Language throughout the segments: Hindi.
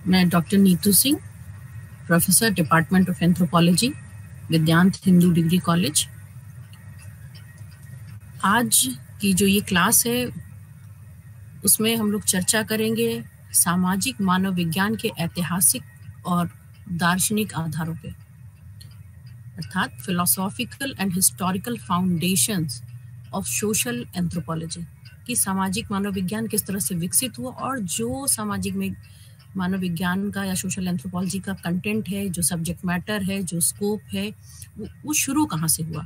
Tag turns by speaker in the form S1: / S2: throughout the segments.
S1: मैं doctor Neetu Singh, professor department of anthropology, Vidyant Hindu degree college. आज की जो ये क्लास है उसमें हम लोग चर्चा करेंगे सामाजिक मानव विज्ञान के ऐतिहासिक और दार्शनिक आधारों पे, अर्थात philosophical and historical foundations of social anthropology कि सामाजिक मानव विज्ञान किस तरह से विकसित हुआ और जो सामाजिक में मानव विज्ञान का या सोशल एंथ्रोपोलॉजी का कंटेंट है, जो सब्जेक्ट मैटर है, जो स्कोप है, वो शुरू कहाँ से हुआ,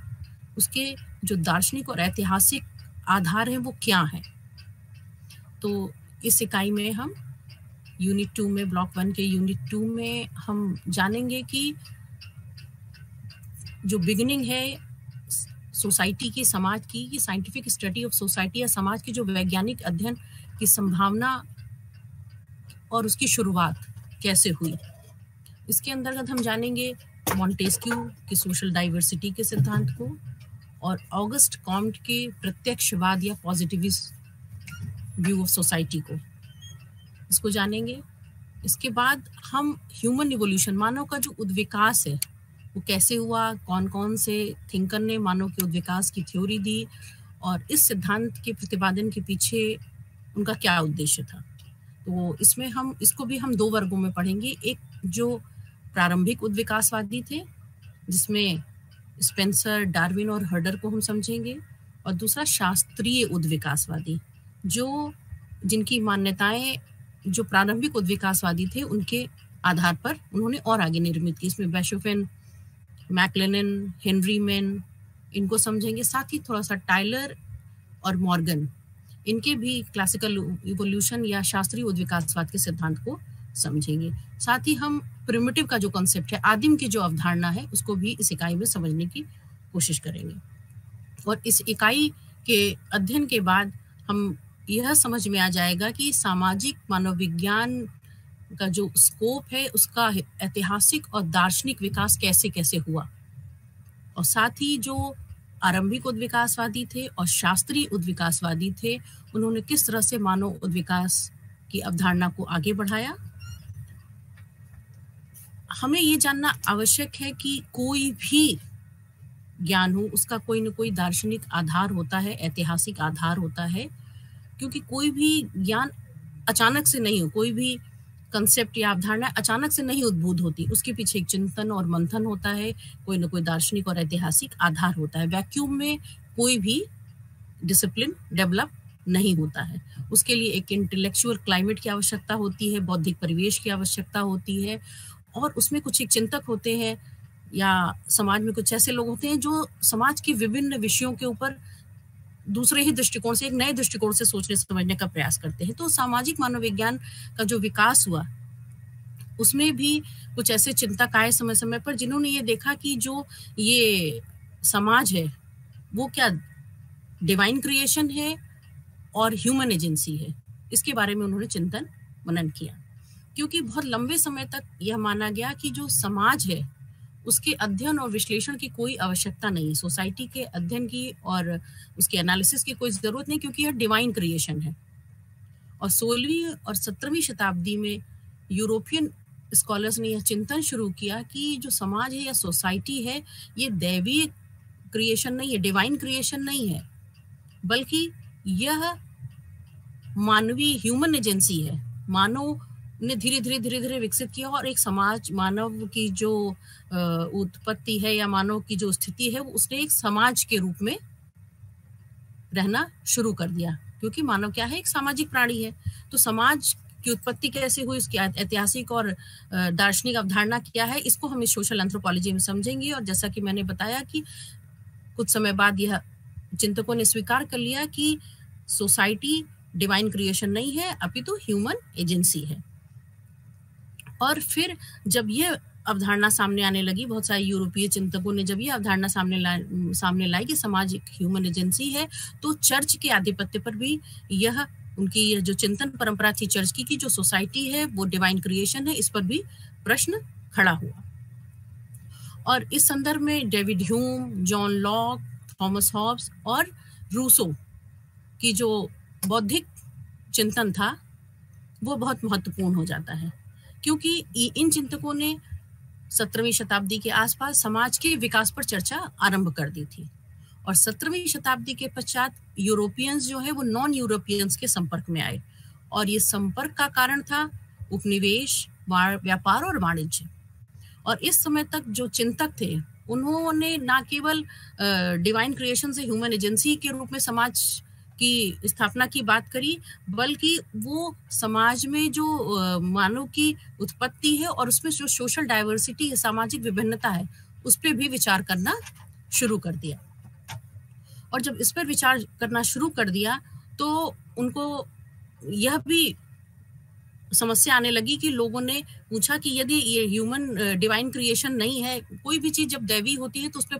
S1: उसके जो दार्शनिक और ऐतिहासिक आधार हैं वो क्या है। तो इस इकाई में हम यूनिट 2 में, ब्लॉक 1 के यूनिट 2 में हम जानेंगे कि जो बिगिनिंग है सोसाइटी की, समाज की, कि साइंटिफिक स्टडी ऑफ सोसाइटी या समाज की जो वैज्ञानिक अध्ययन की संभावना और उसकी शुरुआत कैसे हुई। इसके अंतर्गत हम जानेंगे मॉन्टेस्क्यू की सोशल डाइवर्सिटी के सिद्धांत को और ऑगस्ट कॉम्ट के प्रत्यक्षवाद या पॉजिटिविस्ट व्यू ऑफ सोसाइटी को, इसको जानेंगे। इसके बाद हम ह्यूमन इवोल्यूशन, मानव का जो उद्विकास है वो कैसे हुआ, कौन कौन से थिंकर ने मानव के उद्विकास की थ्योरी दी और इस सिद्धांत के प्रतिपादन के पीछे उनका क्या उद्देश्य था। तो इसमें हम इसको भी हम 2 वर्गों में पढ़ेंगे। एक जो प्रारंभिक उद्विकासवादी थे जिसमें स्पेंसर, डार्विन और हर्डर को हम समझेंगे, और दूसरा शास्त्रीय उद्विकासवादी जो जिनकी मान्यताएं जो प्रारंभिक उद्विकासवादी थे उनके आधार पर उन्होंने और आगे निर्मित की। इसमें बैशोफेन, मैक्लेनन, हेनरी मैन, इनको समझेंगे। साथ ही थोड़ा सा टाइलर और मॉर्गन, इनके भी क्लासिकल इवोल्यूशन या शास्त्रीय उद्विकासवाद के सिद्धांत को समझेंगे। साथ ही हम प्रिमिटिव का जो कॉन्सेप्ट है, आदिम की जो अवधारणा है, उसको भी इस इकाई में समझने की कोशिश करेंगे। और इस इकाई के अध्ययन के बाद हम यह समझ में आ जाएगा कि सामाजिक मानव विज्ञान का जो स्कोप है उसका ऐतिहासिक और दार्शनिक विकास कैसे कैसे हुआ, और साथ ही जो आरंभिक उद्विकासवादी थे और शास्त्रीय उद्विकासवादी थे उन्होंने किस तरह से मानव उद्विकास की अवधारणा को आगे बढ़ाया। हमें ये जानना आवश्यक है कि कोई भी ज्ञान हो उसका कोई न कोई दार्शनिक आधार होता है, ऐतिहासिक आधार होता है, क्योंकि कोई भी ज्ञान अचानक से नहीं हो, कोई भी कंसेप्ट या अवधारणा अचानक से नहीं उद्भूत होती, उसके पीछे एक चिंतन और मंथन होता है, कोई न कोई दार्शनिक और ऐतिहासिक आधार होता है। वैक्यूम में कोई भी डिसिप्लिन डेवलप नहीं होता है, उसके लिए एक इंटेलेक्चुअल क्लाइमेट की आवश्यकता होती है, बौद्धिक परिवेश की आवश्यकता होती है, और उसमें कुछ एक चिंतक होते हैं या समाज में कुछ ऐसे लोग होते हैं जो समाज के विभिन्न विषयों के ऊपर दूसरे ही दृष्टिकोण से, एक नए दृष्टिकोण से सोचने समझने का प्रयास करते हैं। तो सामाजिक मानव विज्ञान का जो विकास हुआ उसमें भी कुछ ऐसे चिंतक आए समय समय पर जिन्होंने ये देखा कि जो ये समाज है वो क्या डिवाइन क्रिएशन है और ह्यूमन एजेंसी है, इसके बारे में उन्होंने चिंतन मनन किया। क्योंकि बहुत लंबे समय तक यह माना गया कि जो समाज है उसके अध्ययन और विश्लेषण की कोई आवश्यकता नहीं, सोसाइटी के अध्ययन की और उसके एनालिसिस की कोई जरूरत नहीं, क्योंकि यह डिवाइन क्रिएशन है। और 16वीं और 17वीं शताब्दी में यूरोपियन स्कॉलर्स ने यह चिंतन शुरू किया कि जो समाज है या सोसाइटी है ये दैवीय क्रिएशन नहीं है, डिवाइन क्रिएशन नहीं है, बल्कि यह मानवीय ह्यूमन एजेंसी है। मानव ने धीरे धीरे विकसित किया और एक समाज, मानव की जो उत्पत्ति है या मानव की जो स्थिति है उसने एक समाज के रूप में रहना शुरू कर दिया, क्योंकि मानव क्या है, एक सामाजिक प्राणी है। तो समाज की उत्पत्ति कैसे हुई, उसकी ऐतिहासिक और दार्शनिक अवधारणा क्या है, इसको हम इस सोशल एंथ्रोपोलॉजी में समझेंगे। और जैसा कि मैंने बताया कि कुछ समय बाद यह चिंतकों ने स्वीकार कर लिया कि सोसाइटी डिवाइन क्रिएशन नहीं है अपितु ह्यूमन एजेंसी है। और फिर जब यह अवधारणा सामने आने लगी, बहुत सारे यूरोपीय चिंतकों ने जब ये अवधारणा सामने लाई कि समाज एक ह्यूमन एजेंसी है, तो चर्च के आधिपत्य पर भी यह उनकी जो चिंतन परंपरा थी चर्च की कि जो सोसाइटी है वो डिवाइन क्रिएशन है, इस पर भी प्रश्न खड़ा हुआ। और इस संदर्भ में David Hume, John Locke, Thomas Hobbes और रूसो की जो बौद्धिक चिंतन था वो बहुत महत्वपूर्ण हो जाता है, क्योंकि इन चिंतकों ने 17वीं शताब्दी के आसपास समाज के विकास पर चर्चा आरंभ कर दी थी और 17वीं शताब्दी के पश्चात यूरोपियंस जो है वो नॉन यूरोपियंस के संपर्क में आए और ये संपर्क का कारण था उपनिवेश, व्यापार और वाणिज्य। और इस समय तक जो चिंतक थे उन्होंने ना केवल डिवाइन क्रिएशन से ह्यूमन एजेंसी के रूप में समाज की स्थापना की बात करी, बल्कि वो समाज में जो मानव की उत्पत्ति है और उसमें जो सोशल डाइवर्सिटी है, सामाजिक विभिन्नता है, उस पर भी विचार करना शुरू कर दिया। और जब इस पर विचार करना शुरू कर दिया तो उनको यह भी समस्या आने लगी कि लोगों ने पूछा कि यदि ये ह्यूमन डिवाइन क्रिएशन नहीं है, कोई भी चीज जब दैवी होती है तो उस पर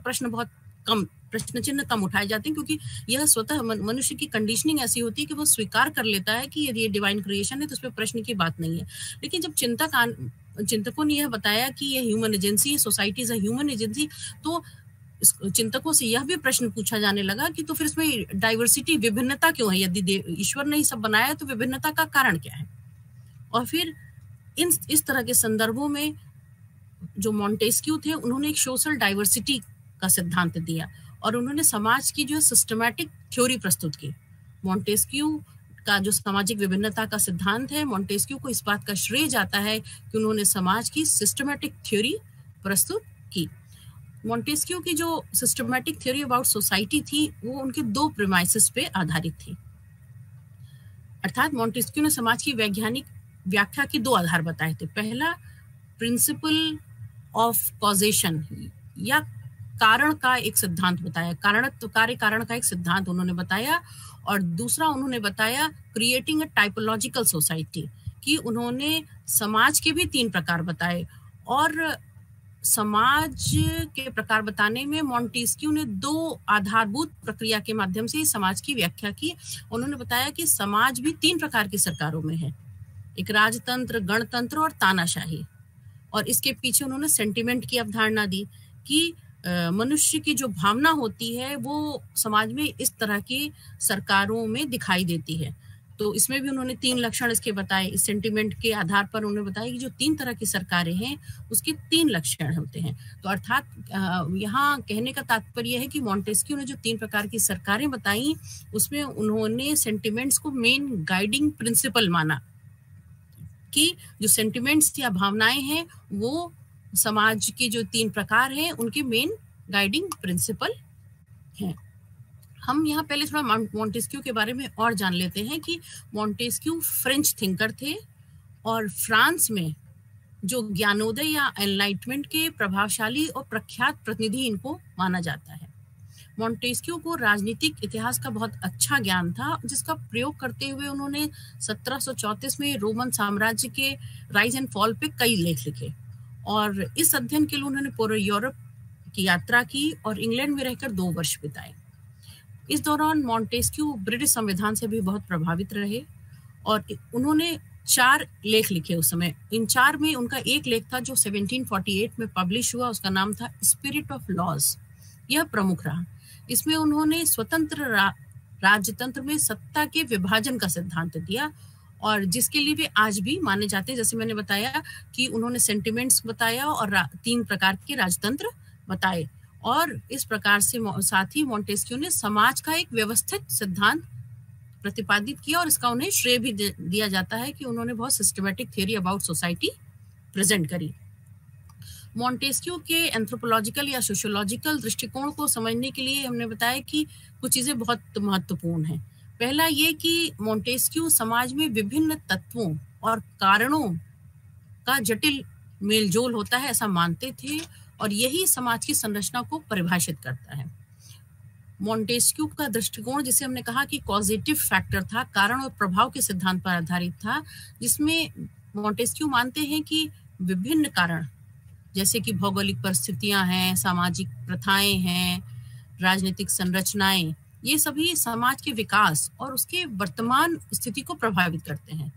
S1: प्रश्न चिन्ह कम उठाए जाते हैं, क्योंकि यह स्वतः मनुष्य की कंडीशनिंग ऐसी होती है कि वो स्वीकार कर लेता है कि यदि ये डिवाइन क्रिएशन है तो उस पर प्रश्न की बात नहीं है। लेकिन जब चिंतकों ने यह बताया कि ये ह्यूमन एजेंसी है, society is a human agency, तो चिंतकों से यह भी प्रश्न पूछा जाने लगा कि तो फिर इसमें डाइवर्सिटी, विभिन्नता क्यों है? यदि ईश्वर ने ही सब बनाया तो विभिन्नता का कारण क्या है? और फिर इस तरह के संदर्भों में जो मॉन्टेस्क्यू थे उन्होंने एक सोशल डाइवर्सिटी का सिद्धांत दिया और उन्होंने समाज की जो सिस्टमैटिक थ्योरी प्रस्तुत की। मॉन्टेस्क्यू का जो सामाजिक विभिन्नता का सिद्धांत है, मॉन्टेस्क्यू को इस बात का श्रेय जाता है कि उन्होंने समाज की सिस्टमैटिक थ्योरी प्रस्तुत की। मॉन्टेस्क्यू की जो सिस्टमैटिक थ्योरी अबाउट सोसाइटी थी वो उनके 2 प्रीमाइसेस पे आधारित थी। अर्थात मॉन्टेस्क्यू ने समाज की वैज्ञानिक व्याख्या के 2 आधार बताए थे। पहला, प्रिंसिपल ऑफ कॉजेशन या कारण का एक सिद्धांत बताया, कारणत्व कार्य कारण का एक सिद्धांत उन्होंने बताया। और दूसरा उन्होंने बताया क्रिएटिंग अ टाइपोलॉजिकल सोसाइटी, कि उन्होंने समाज के भी 3 प्रकार बताए। और समाज के प्रकार बताने में मॉन्टेस्क्यू ने 2 आधारभूत प्रक्रिया के माध्यम से समाज की व्याख्या की। उन्होंने बताया कि समाज भी 3 प्रकार की सरकारों में है, एक राजतंत्र, गणतंत्र और तानाशाही। और इसके पीछे उन्होंने सेंटिमेंट की अवधारणा दी कि मनुष्य की जो भावना होती है वो समाज में इस तरह की सरकारों में दिखाई देती है। तो इसमें भी उन्होंने 3 लक्षण इसके बताए। इस सेंटिमेंट के आधार पर उन्होंने बताया कि जो 3 तरह की सरकारें हैं उसके 3 लक्षण होते हैं। तो अर्थात यहाँ कहने का तात्पर्य है कि मॉन्टेस्क्यू ने जो 3 प्रकार की सरकारें बताई उसमें उन्होंने सेंटिमेंट्स को मेन गाइडिंग प्रिंसिपल माना, कि जो सेंटिमेंट्स या भावनाएं हैं वो समाज के जो 3 प्रकार हैं उनके मेन गाइडिंग प्रिंसिपल हैं। हम यहाँ पहले थोड़ा मॉन्टेस्क्यू के बारे में और जान लेते हैं कि मॉन्टेस्क्यू फ्रेंच थिंकर थे और फ्रांस में जो ज्ञानोदय या एनलाइटमेंट के प्रभावशाली और प्रख्यात प्रतिनिधि इनको माना जाता है। मॉन्टेस्क्यू को राजनीतिक इतिहास का बहुत अच्छा ज्ञान था, जिसका प्रयोग करते हुए उन्होंने 1734 में रोमन साम्राज्य के राइज एंड फॉल पे कई लेख लिखे। और इस अध्ययन के लिए उन्होंने पूरे यूरोप की यात्रा की और इंग्लैंड में रहकर 2 वर्ष बिताए। इस दौरान मॉन्टेस्क्यू ब्रिटिश संविधान से भी बहुत प्रभावित रहे और उन्होंने 4 लेख लिखे उस समय। इन 4 में उनका एक लेख था जो 1748 में पब्लिश हुआ, उसका नाम था स्पिरिट ऑफ लॉज। यह प्रमुख रहा। इसमें उन्होंने स्वतंत्र राजतंत्र में सत्ता के विभाजन का सिद्धांत दिया और जिसके लिए वे आज भी माने जाते हैं। जैसे मैंने बताया कि उन्होंने सेंटिमेंट्स बताया और 3 प्रकार के राजतंत्र बताए। और इस प्रकार से साथ ही मॉन्टेस्क्यू ने समाज का एक व्यवस्थित सिद्धांत प्रतिपादित किया और इसका उन्हें श्रेय भी दिया जाता है कि उन्होंने बहुत systematic theory about society present करी। मॉन्टेस्क्यू के एंथ्रोपोलॉजिकल या सोशियोलॉजिकल दृष्टिकोण को समझने के लिए हमने बताया कि कुछ चीजें बहुत महत्वपूर्ण हैं। पहला ये कि मॉन्टेस्क्यू समाज में विभिन्न तत्वों और कारणों का जटिल मेलजोल होता है ऐसा मानते थे और यही समाज की संरचना को परिभाषित करता है। मॉन्टेस्क्यू का दृष्टिकोण, जिसे हमने कहा कि कॉजेटिव फैक्टर था, कारण और प्रभाव के सिद्धांत पर आधारित था, जिसमें मॉन्टेस्क्यू मानते हैं कि विभिन्न कारण जैसे कि भौगोलिक परिस्थितियां हैं, सामाजिक प्रथाएं हैं, राजनीतिक संरचनाएं, ये सभी समाज के विकास और उसके वर्तमान स्थिति को प्रभावित करते हैं।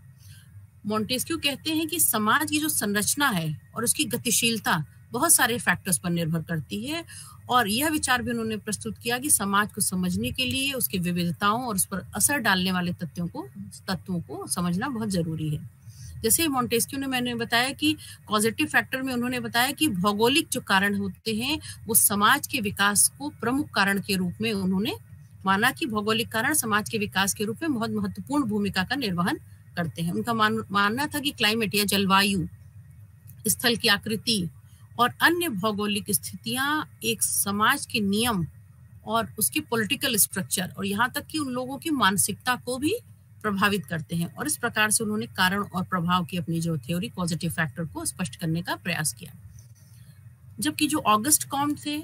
S1: मॉन्टेस्क्यू कहते हैं कि समाज की जो संरचना है और उसकी गतिशीलता बहुत सारे फैक्टर्स पर निर्भर करती है और यह विचार भी उन्होंने प्रस्तुत किया कि समाज को समझने के लिए उसकी विविधताओं और उस पर असर डालने वाले तत्वों को समझना बहुत जरूरी है। जैसे मॉन्टेस्क्यू ने मैंने बताया कि कॉजेटिव फैक्टर में उन्होंने बताया कि भौगोलिक जो कारण होते हैं वो समाज के विकास को प्रमुख कारण के रूप में उन्होंने माना कि भौगोलिक कारण समाज के विकास के रूप में बहुत महत्वपूर्ण भूमिका का निर्वहन करते हैं। उनका मानना था कि क्लाइमेट या जलवायु, स्थल की आकृति और अन्य भौगोलिक स्थितियां एक समाज के नियम और उसकी पॉलिटिकल स्ट्रक्चर और यहाँ तक कि उन लोगों की मानसिकता को भी प्रभावित करते हैं। और इस प्रकार से उन्होंने कारण और प्रभाव की अपनी जो थ्योरी पॉजिटिव फैक्टर को स्पष्ट करने का प्रयास किया। जबकि जो ऑगस्ट कॉम्ट थे,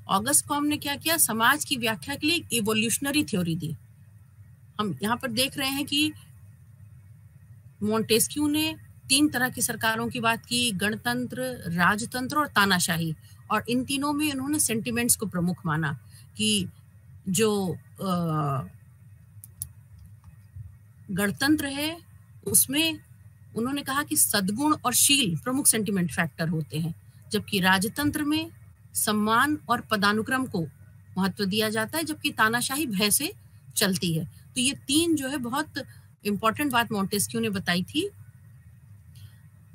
S1: ऑगस्ट कॉम्ट ने क्या किया, समाज की व्याख्या के लिए एक इवोल्यूशनरी थ्योरी दी। हम यहाँ पर देख रहे हैं कि मॉन्टेस्क्यू ने 3 तरह की सरकारों की बात की, गणतंत्र, राजतंत्र और तानाशाही, और इन तीनों में उन्होंने सेंटिमेंट्स को प्रमुख माना कि जो गणतंत्र है उसमें उन्होंने कहा कि सद्गुण और शील प्रमुख सेंटिमेंट फैक्टर होते हैं, जबकि राजतंत्र में सम्मान और पदानुक्रम को महत्व दिया जाता है, जबकि तानाशाही भय से चलती है। तो ये 3 जो है बहुत इंपॉर्टेंट बात मॉन्टेस्क्यू ने बताई थी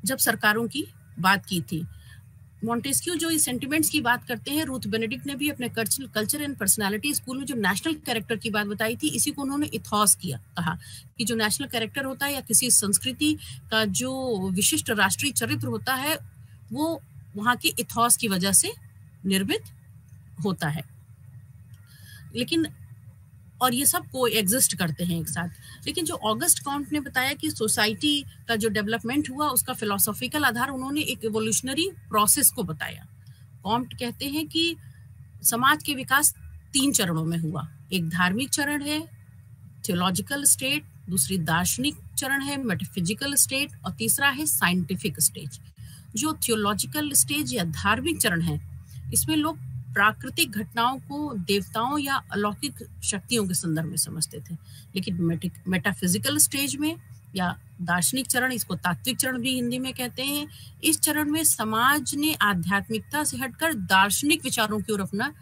S1: जब सरकारों की बात की थी। मॉन्टेस्क्यू जो इस सेंटिमेंट्स की बात करते हैं, रूथ बेनेडिक्ट ने भी अपने कल्चर एंड पर्सनालिटी स्कूल में जो नेशनल कैरेक्टर की बात बताई थी, इसी को उन्होंने इथॉस किया, कहा कि जो नेशनल कैरेक्टर होता है या किसी संस्कृति का जो विशिष्ट राष्ट्रीय चरित्र होता है वो वहाँ के इथॉस की वजह से निर्मित होता है। लेकिन और ये सब को एग्जिस्ट करते हैं एक साथ। लेकिन जो ऑगस्ट कॉम्ट ने बताया कि सोसाइटी का जो डेवलपमेंट हुआ उसका फिलोसॉफिकल आधार उन्होंने एक इवोल्यूशनरी प्रोसेस को बताया। कॉम्ट कहते हैं कि समाज के विकास 3 चरणों में हुआ। एक धार्मिक चरण है, थियोलॉजिकल स्टेट, दूसरी दार्शनिक चरण है, मेटाफिजिकल स्टेट, और तीसरा है साइंटिफिक स्टेज। जो थियोलॉजिकल स्टेज या धार्मिक चरण है, इसमें लोग प्राकृतिक घटनाओं को देवताओं या अलौकिक शक्तियों के संदर्भ में समझते थे। लेकिन मेटाफिजिकल स्टेज में या दार्शनिक चरण, इसको तात्विक चरण भी हिंदी में कहते हैं, इस चरण में समाज ने आध्यात्मिकता से हटकर दार्शनिक विचारों की ओर अपना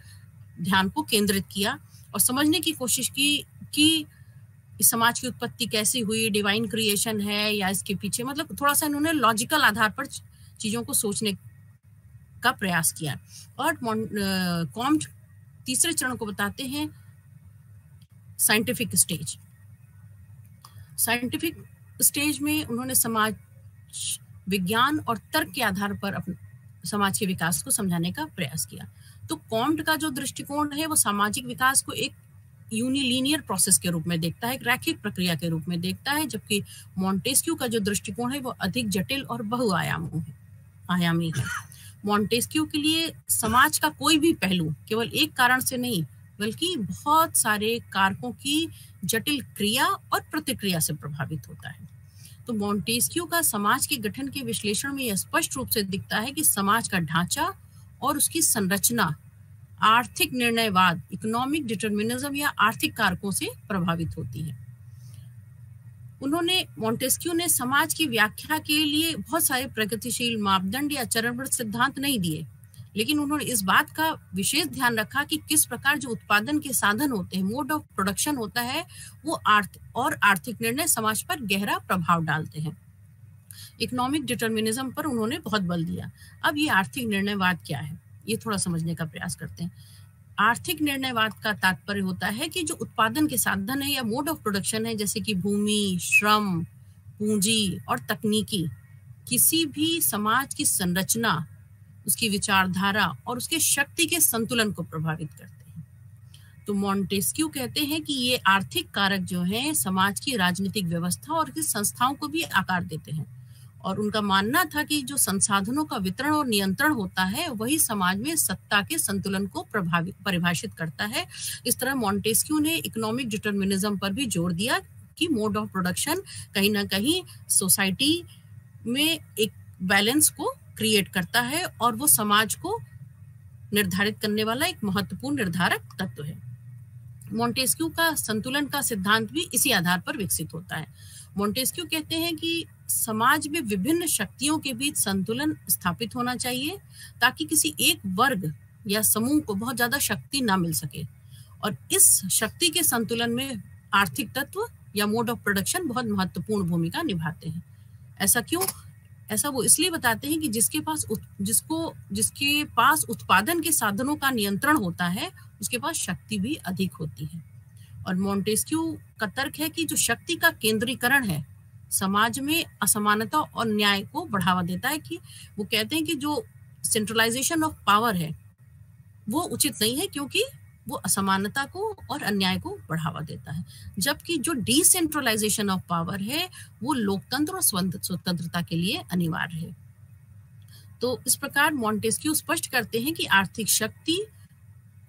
S1: ध्यान को केंद्रित किया और समझने की कोशिश की कि इस समाज की उत्पत्ति कैसी हुई, डिवाइन क्रिएशन है या इसके पीछे, मतलब थोड़ा सा इन्होंने लॉजिकल आधार पर चीजों को सोचने का प्रयास किया। और कॉम्ट तीसरे चरण को बताते हैं साइंटिफिक स्टेज। साइंटिफिक स्टेज में उन्होंने समाज विज्ञान और तर्क के आधार पर समाज के विकास को समझाने का प्रयास किया। तो कॉम्ट का जो दृष्टिकोण है वो सामाजिक विकास को एक यूनिलीनियर प्रोसेस के रूप में देखता है, एक रैखिक प्रक्रिया के रूप में देखता है, जबकि मॉन्टेस्क्यू का जो दृष्टिकोण है वो अधिक जटिल और बहुआयामी है। मॉन्टेस्क्यू के लिए समाज का कोई भी पहलू केवल एक कारण से नहीं बल्कि बहुत सारे कारकों की जटिल क्रिया और प्रतिक्रिया से प्रभावित होता है। तो मॉन्टेस्क्यू का समाज के गठन के विश्लेषण में यह स्पष्ट रूप से दिखता है कि समाज का ढांचा और उसकी संरचना आर्थिक निर्णयवाद, इकोनॉमिक डिटर्मिनिज्म या आर्थिक कारकों से प्रभावित होती है। मॉन्टेस्क्यू ने समाज की व्याख्या के लिए बहुत सारे प्रगतिशील मापदंड या चरणबद्ध सिद्धांत नहीं दिए, लेकिन उन्होंने इस बात का विशेष ध्यान रखा कि किस प्रकार जो उत्पादन के साधन होते हैं, मोड ऑफ प्रोडक्शन होता है, वो आर्थिक निर्णय समाज पर गहरा प्रभाव डालते हैं। इकोनॉमिक डिटर्मिनिज्म पर उन्होंने बहुत बल दिया। अब ये आर्थिक निर्णयवाद क्या है, ये थोड़ा समझने का प्रयास करते हैं। आर्थिक निर्णयवाद का तात्पर्य होता है कि जो उत्पादन के साधन है या मोड ऑफ प्रोडक्शन है, जैसे कि भूमि, श्रम, पूंजी और तकनीकी, किसी भी समाज की संरचना, उसकी विचारधारा और उसके शक्ति के संतुलन को प्रभावित करते हैं। तो मॉन्टेस्क्यू कहते हैं कि ये आर्थिक कारक जो हैं समाज की राजनीतिक व्यवस्था और उसकी संस्थाओं को भी आकार देते हैं, और उनका मानना था कि जो संसाधनों का वितरण और नियंत्रण होता है वही समाज में सत्ता के संतुलन को परिभाषित करता है। इस तरह मॉन्टेस्क्यू ने इकोनॉमिक डिटर्मिनिज्म पर भी जोर दिया कि मोड ऑफ प्रोडक्शन कहीं ना कहीं सोसाइटी में एक बैलेंस को क्रिएट करता है और वो समाज को निर्धारित करने वाला एक महत्वपूर्ण निर्धारक तत्व है। मॉन्टेस्क्यू का संतुलन का सिद्धांत भी इसी आधार पर विकसित होता है। मॉन्टेस्क्यू कहते हैं कि समाज में विभिन्न शक्तियों के बीच संतुलन स्थापित होना चाहिए ताकि किसी एक वर्ग या समूह को बहुत ज्यादा शक्ति ना मिल सके, और इस शक्ति के संतुलन में आर्थिक तत्व या मोड ऑफ प्रोडक्शन बहुत महत्वपूर्ण भूमिका निभाते हैं। ऐसा क्यों? ऐसा वो इसलिए बताते हैं कि जिसके पास उत्पादन के साधनों का नियंत्रण होता है, उसके पास शक्ति भी अधिक होती है। और मोंटेस्क्यू का तर्क है कि जो शक्ति का केंद्रीकरण है, समाज में असमानता और न्याय को बढ़ावा देता है। कि वो कहते हैं कि जो सेंट्रलाइजेशन ऑफ पावर है वो उचित नहीं है, क्योंकि वो असमानता को और अन्याय को बढ़ावा देता है, जबकि जो डिसेंट्रलाइजेशन ऑफ पावर है वो लोकतंत्र और स्वतंत्रता के लिए अनिवार्य है। तो इस प्रकार मोंटेस्क्यू स्पष्ट करते हैं कि आर्थिक शक्ति,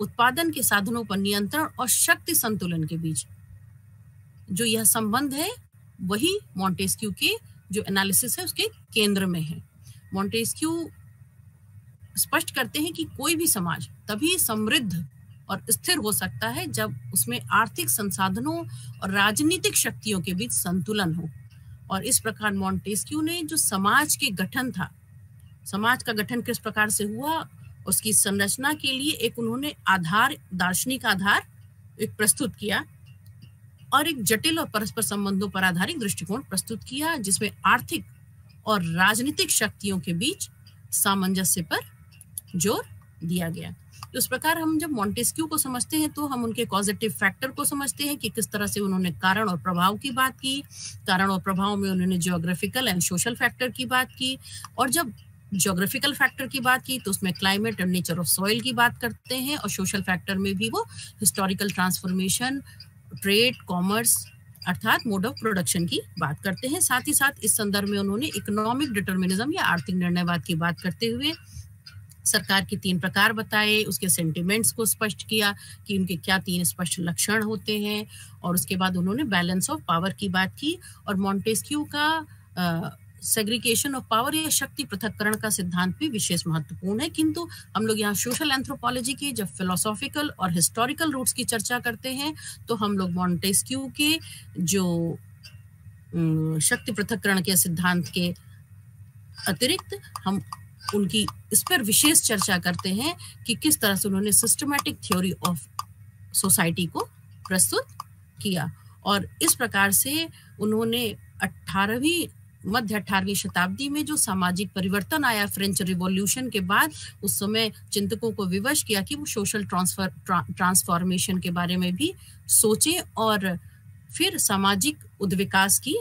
S1: उत्पादन के साधनों पर नियंत्रण और शक्ति संतुलन के बीच जो यह संबंध है, वही मोंटेस्क्यू के जो एनालिसिस है उसके केंद्र में है। मोंटेस्क्यू स्पष्ट करते हैं कि कोई भी समाज तभी समृद्ध और स्थिर हो सकता है जब उसमें आर्थिक संसाधनों और राजनीतिक शक्तियों के बीच संतुलन हो। और इस प्रकार मोंटेस्क्यू ने जो समाज के गठन था, समाज का गठन किस प्रकार से हुआ, उसकी संरचना के लिए एक उन्होंने दार्शनिक आधार एक प्रस्तुत किया और एक जटिल और परस्पर संबंधों पर आधारित दृष्टिकोण प्रस्तुत किया, जिसमें आर्थिक और राजनीतिक शक्तियों के बीच सामंजस्य पर जोर दिया गया। तो इस प्रकार हम जब मोंटेस्क्यू को समझते हैं तो हम उनके कॉजेटिव फैक्टर को समझते हैं कि किस तरह से उन्होंने कारण और प्रभाव की बात की। कारण और प्रभाव में उन्होंने जियोग्राफिकल एंड सोशल फैक्टर की बात की, और जब जियोग्राफिकल फैक्टर की बात की तो उसमें क्लाइमेट और नेचर ऑफ सॉइल की बात करते हैं, और सोशल फैक्टर में भी वो हिस्टोरिकल ट्रांसफॉर्मेशन, ट्रेड, कॉमर्स अर्थात मोड ऑफ प्रोडक्शन की बात करते हैं। साथ ही साथ इस संदर्भ में उन्होंने इकोनॉमिक डिटर्मिनिज्म या आर्थिक निर्णयवाद की बात करते हुए सरकार के 3 प्रकार बताए, उसके सेंटिमेंट्स को स्पष्ट किया कि उनके क्या 3 स्पष्ट लक्षण होते हैं, और उसके बाद उन्होंने बैलेंस ऑफ पावर की बात की। और मोंटेस्क्यू का सेग्रीगेशन ऑफ पावर या शक्ति पृथक्करण का सिद्धांत भी विशेष महत्वपूर्ण है। किंतु हम लोग यहाँ सोशल एंथ्रोपोलॉजी की जब फिलोसॉफिकल और हिस्टोरिकल रूट्स की चर्चा करते हैं तो हम लोग मोंटेस्क्यू के जो शक्ति पृथक्करण के सिद्धांत के अतिरिक्त हम उनकी इस पर विशेष चर्चा करते हैं कि किस तरह से उन्होंने सिस्टमैटिक थ्योरी ऑफ सोसाइटी को प्रस्तुत किया। और इस प्रकार से उन्होंने मध्य 18वीं शताब्दी में जो सामाजिक परिवर्तन आया फ्रेंच रिवॉल्यूशन के बाद, उस समय चिंतकों को विवश किया कि वो सोशल ट्रांसफॉर्मेशन के बारे में भी सोचें और फिर सामाजिक उद्विकास की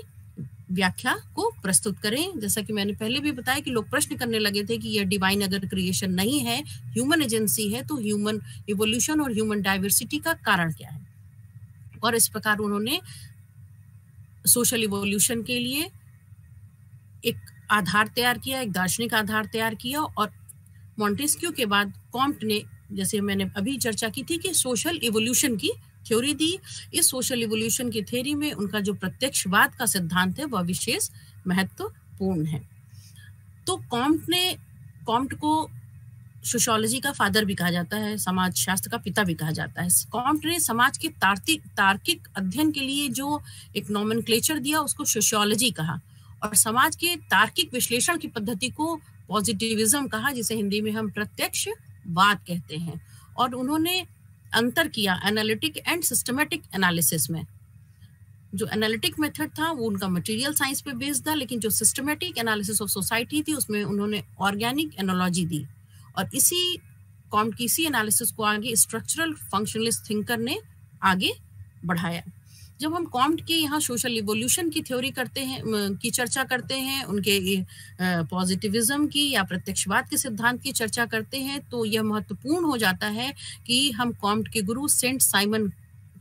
S1: व्याख्या को प्रस्तुत करें। जैसा कि मैंने पहले भी बताया कि लोग प्रश्न करने लगे थे कि यह डिवाइन अगर क्रिएशन नहीं है, ह्यूमन एजेंसी है, तो ह्यूमन इवोल्यूशन और ह्यूमन डाइवर्सिटी का कारण क्या है। और इस प्रकार उन्होंने सोशल इवोल्यूशन के लिए एक आधार तैयार किया, एक दार्शनिक आधार तैयार किया। और मोंटेस्क्यू के बाद कॉम्ट ने, जैसे मैंने अभी चर्चा की थी, कि सोशल इवोल्यूशन की थ्योरी दी। इस सोशल इवोल्यूशन की थ्योरी में उनका जो प्रत्यक्षवाद का सिद्धांत है वह विशेष महत्वपूर्ण है। तो कॉम्ट को सोशियोलॉजी का फादर भी कहा जाता है, समाज शास्त्र का पिता भी कहा जाता है। कॉम्ट ने समाज के तार्किक अध्ययन के लिए जो एक नोमेनक्लेचर दिया उसको सोशियोलॉजी कहा, और समाज के तार्किक विश्लेषण की पद्धति को पॉजिटिविज्म कहा, जिसे हिंदी में हम प्रत्यक्षवाद कहते हैं। और उन्होंने अंतर किया एनालिटिक एंड सिस्टमैटिक एनालिसिस में। जो एनालिटिक मेथड था वो उनका मटेरियल साइंस पे बेस्ड था, लेकिन जो सिस्टमैटिक एनालिसिस ऑफ सोसाइटी थी उसमें उन्होंने ऑर्गेनिक एनालॉजी दी। और कॉम्ट की इसी एनालिसिस को आगे स्ट्रक्चरल फंक्शनलिस्ट थिंकर ने आगे बढ़ाया। जब हम कॉम्ट के यहाँ सोशल इवोल्यूशन की थ्योरी करते हैं, की चर्चा करते हैं, उनके पॉजिटिविज्म की या प्रत्यक्षवाद के सिद्धांत की चर्चा करते हैं, तो यह महत्वपूर्ण हो जाता है कि हम कॉम्ट के गुरु सेंट साइमन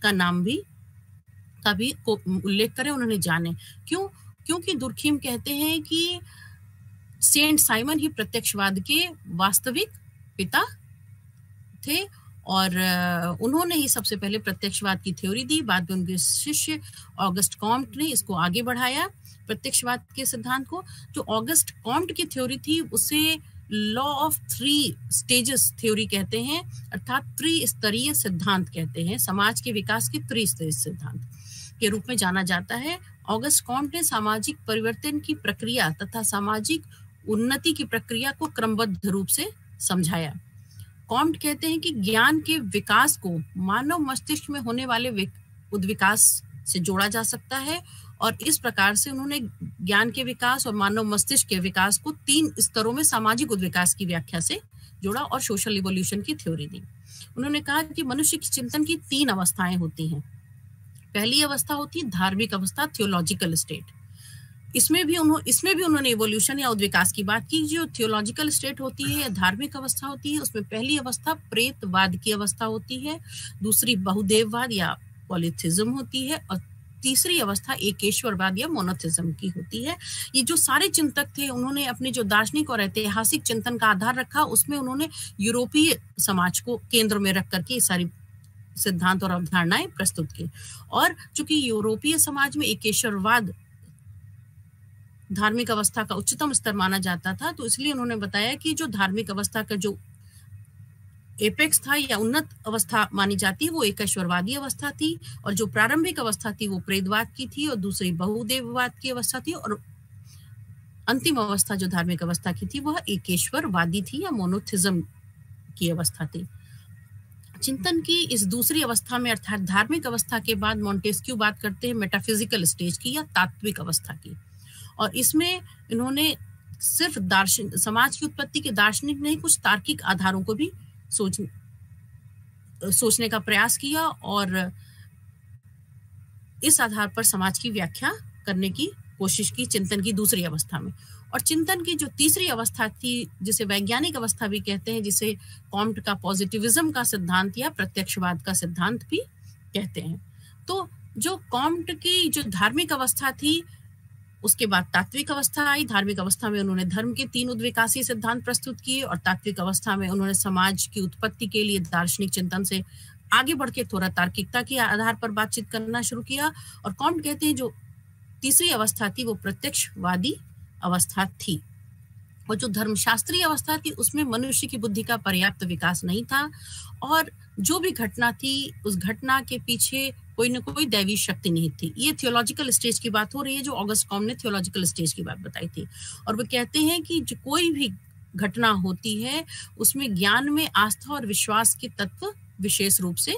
S1: का नाम भी उल्लेख करें, उन्होंने जाने। क्योंकि दुर्खीम कहते हैं कि सेंट साइमन ही प्रत्यक्षवाद के वास्तविक पिता थे, और उन्होंने ही सबसे पहले प्रत्यक्षवाद की थ्योरी दी। बाद में उनके शिष्य ऑगस्ट कॉम्ट ने इसको आगे बढ़ाया, प्रत्यक्षवाद के सिद्धांत को। जो ऑगस्ट कॉम्ट की थ्योरी थी उसे लॉ ऑफ 3 स्टेजेस थ्योरी कहते हैं, अर्थात त्रिस्तरीय सिद्धांत कहते हैं। समाज के विकास के त्रिस्तरीय सिद्धांत के रूप में जाना जाता है। ऑगस्ट कॉम्ट ने सामाजिक परिवर्तन की प्रक्रिया तथा सामाजिक उन्नति की प्रक्रिया को क्रमबद्ध रूप से समझाया। कॉम्ट कहते हैं कि ज्ञान के विकास को मानव मस्तिष्क में होने वाले उद्विकास से जोड़ा जा सकता है। और इस प्रकार से उन्होंने ज्ञान के विकास और मानव मस्तिष्क के विकास को 3 स्तरों में सामाजिक उद्विकास की व्याख्या से जोड़ा और सोशल इवोल्यूशन की थ्योरी दी। उन्होंने कहा कि मनुष्य की चिंतन की 3 अवस्थाएं होती हैं। पहली अवस्था होती है धार्मिक अवस्था, थियोलॉजिकल स्टेट। इसमें भी उन्होंने इवोल्यूशन या उद्विकास की बात की। जो थियोलॉजिकल स्टेट होती है या धार्मिक अवस्था होती है, उसमें पहली अवस्था प्रेतवाद की अवस्था होती है, दूसरी बहुदेववाद या पॉलीथिज्म होती है, और तीसरी अवस्था एकेश्वरवाद या मोनोथिज्म की होती है। ये जो सारे चिंतक थे, उन्होंने अपने जो दार्शनिक और ऐतिहासिक चिंतन का आधार रखा, उसमें उन्होंने यूरोपीय समाज को केंद्र में रख करके सारी सिद्धांत और अवधारणाएं प्रस्तुत की। और चूंकि यूरोपीय समाज में एकेश्वरवाद धार्मिक अवस्था का उच्चतम स्तर माना जाता था, तो इसलिए उन्होंने बताया कि जो धार्मिक अवस्था का जो एपेक्स था या उन्नत अवस्था मानी जाती है, वो एकेश्वरवादी अवस्था थी, और जो प्रारंभिक अवस्था थी वो प्रेतवाद की थी, और दूसरी बहुदेववाद की अवस्था थी, और अंतिम अवस्था जो धार्मिक अवस्था की थी वह एकेश्वरवादी थी या मोनोथिज्म की अवस्था थी। चिंतन की इस दूसरी अवस्था में अर्थात धार्मिक अवस्था के बाद मॉन्टेस्क्यू बात करते हैं मेटाफिजिकल स्टेज की या तात्विक अवस्था की। और इसमें इन्होंने सिर्फ समाज की उत्पत्ति के दार्शनिक नहीं, कुछ तार्किक आधारों को भी सोचने का प्रयास किया, और इस आधार पर समाज की व्याख्या करने की कोशिश की चिंतन की दूसरी अवस्था में। और चिंतन की जो तीसरी अवस्था थी, जिसे वैज्ञानिक अवस्था भी कहते हैं, जिसे कॉम्ट का पॉजिटिविज्म का सिद्धांत या प्रत्यक्षवाद का सिद्धांत भी कहते हैं। तो जो कॉम्ट की जो धार्मिक अवस्था थी, उसके बाद तात्विक अवस्था आई। धार्मिक अवस्था में उन्होंने धर्म के 3 उद्विकासी सिद्धांत प्रस्तुत किए, और तात्विक अवस्था में उन्होंने समाज की उत्पत्ति के लिए दार्शनिक चिंतन से आगे बढ़ के थोड़ा तार्किकता के आधार पर बातचीत करना शुरू किया। और कॉम्ट कहते हैं जो तीसरी अवस्था थी वो प्रत्यक्षवादी अवस्था थी। और जो धर्मशास्त्रीय अवस्था थी, उसमें मनुष्य की बुद्धि का पर्याप्त विकास नहीं था, और जो भी घटना थी उस घटना के पीछे कोई न कोई दैवी शक्ति नहीं थी। ये थियोलॉजिकल स्टेज की बात हो रही है, जो ऑगस्ट कॉम्ट ने थियोलॉजिकल स्टेज की बात बताई थी। और वो कहते हैं कि जो कोई भी घटना होती है उसमें ज्ञान में आस्था और विश्वास के तत्व विशेष रूप से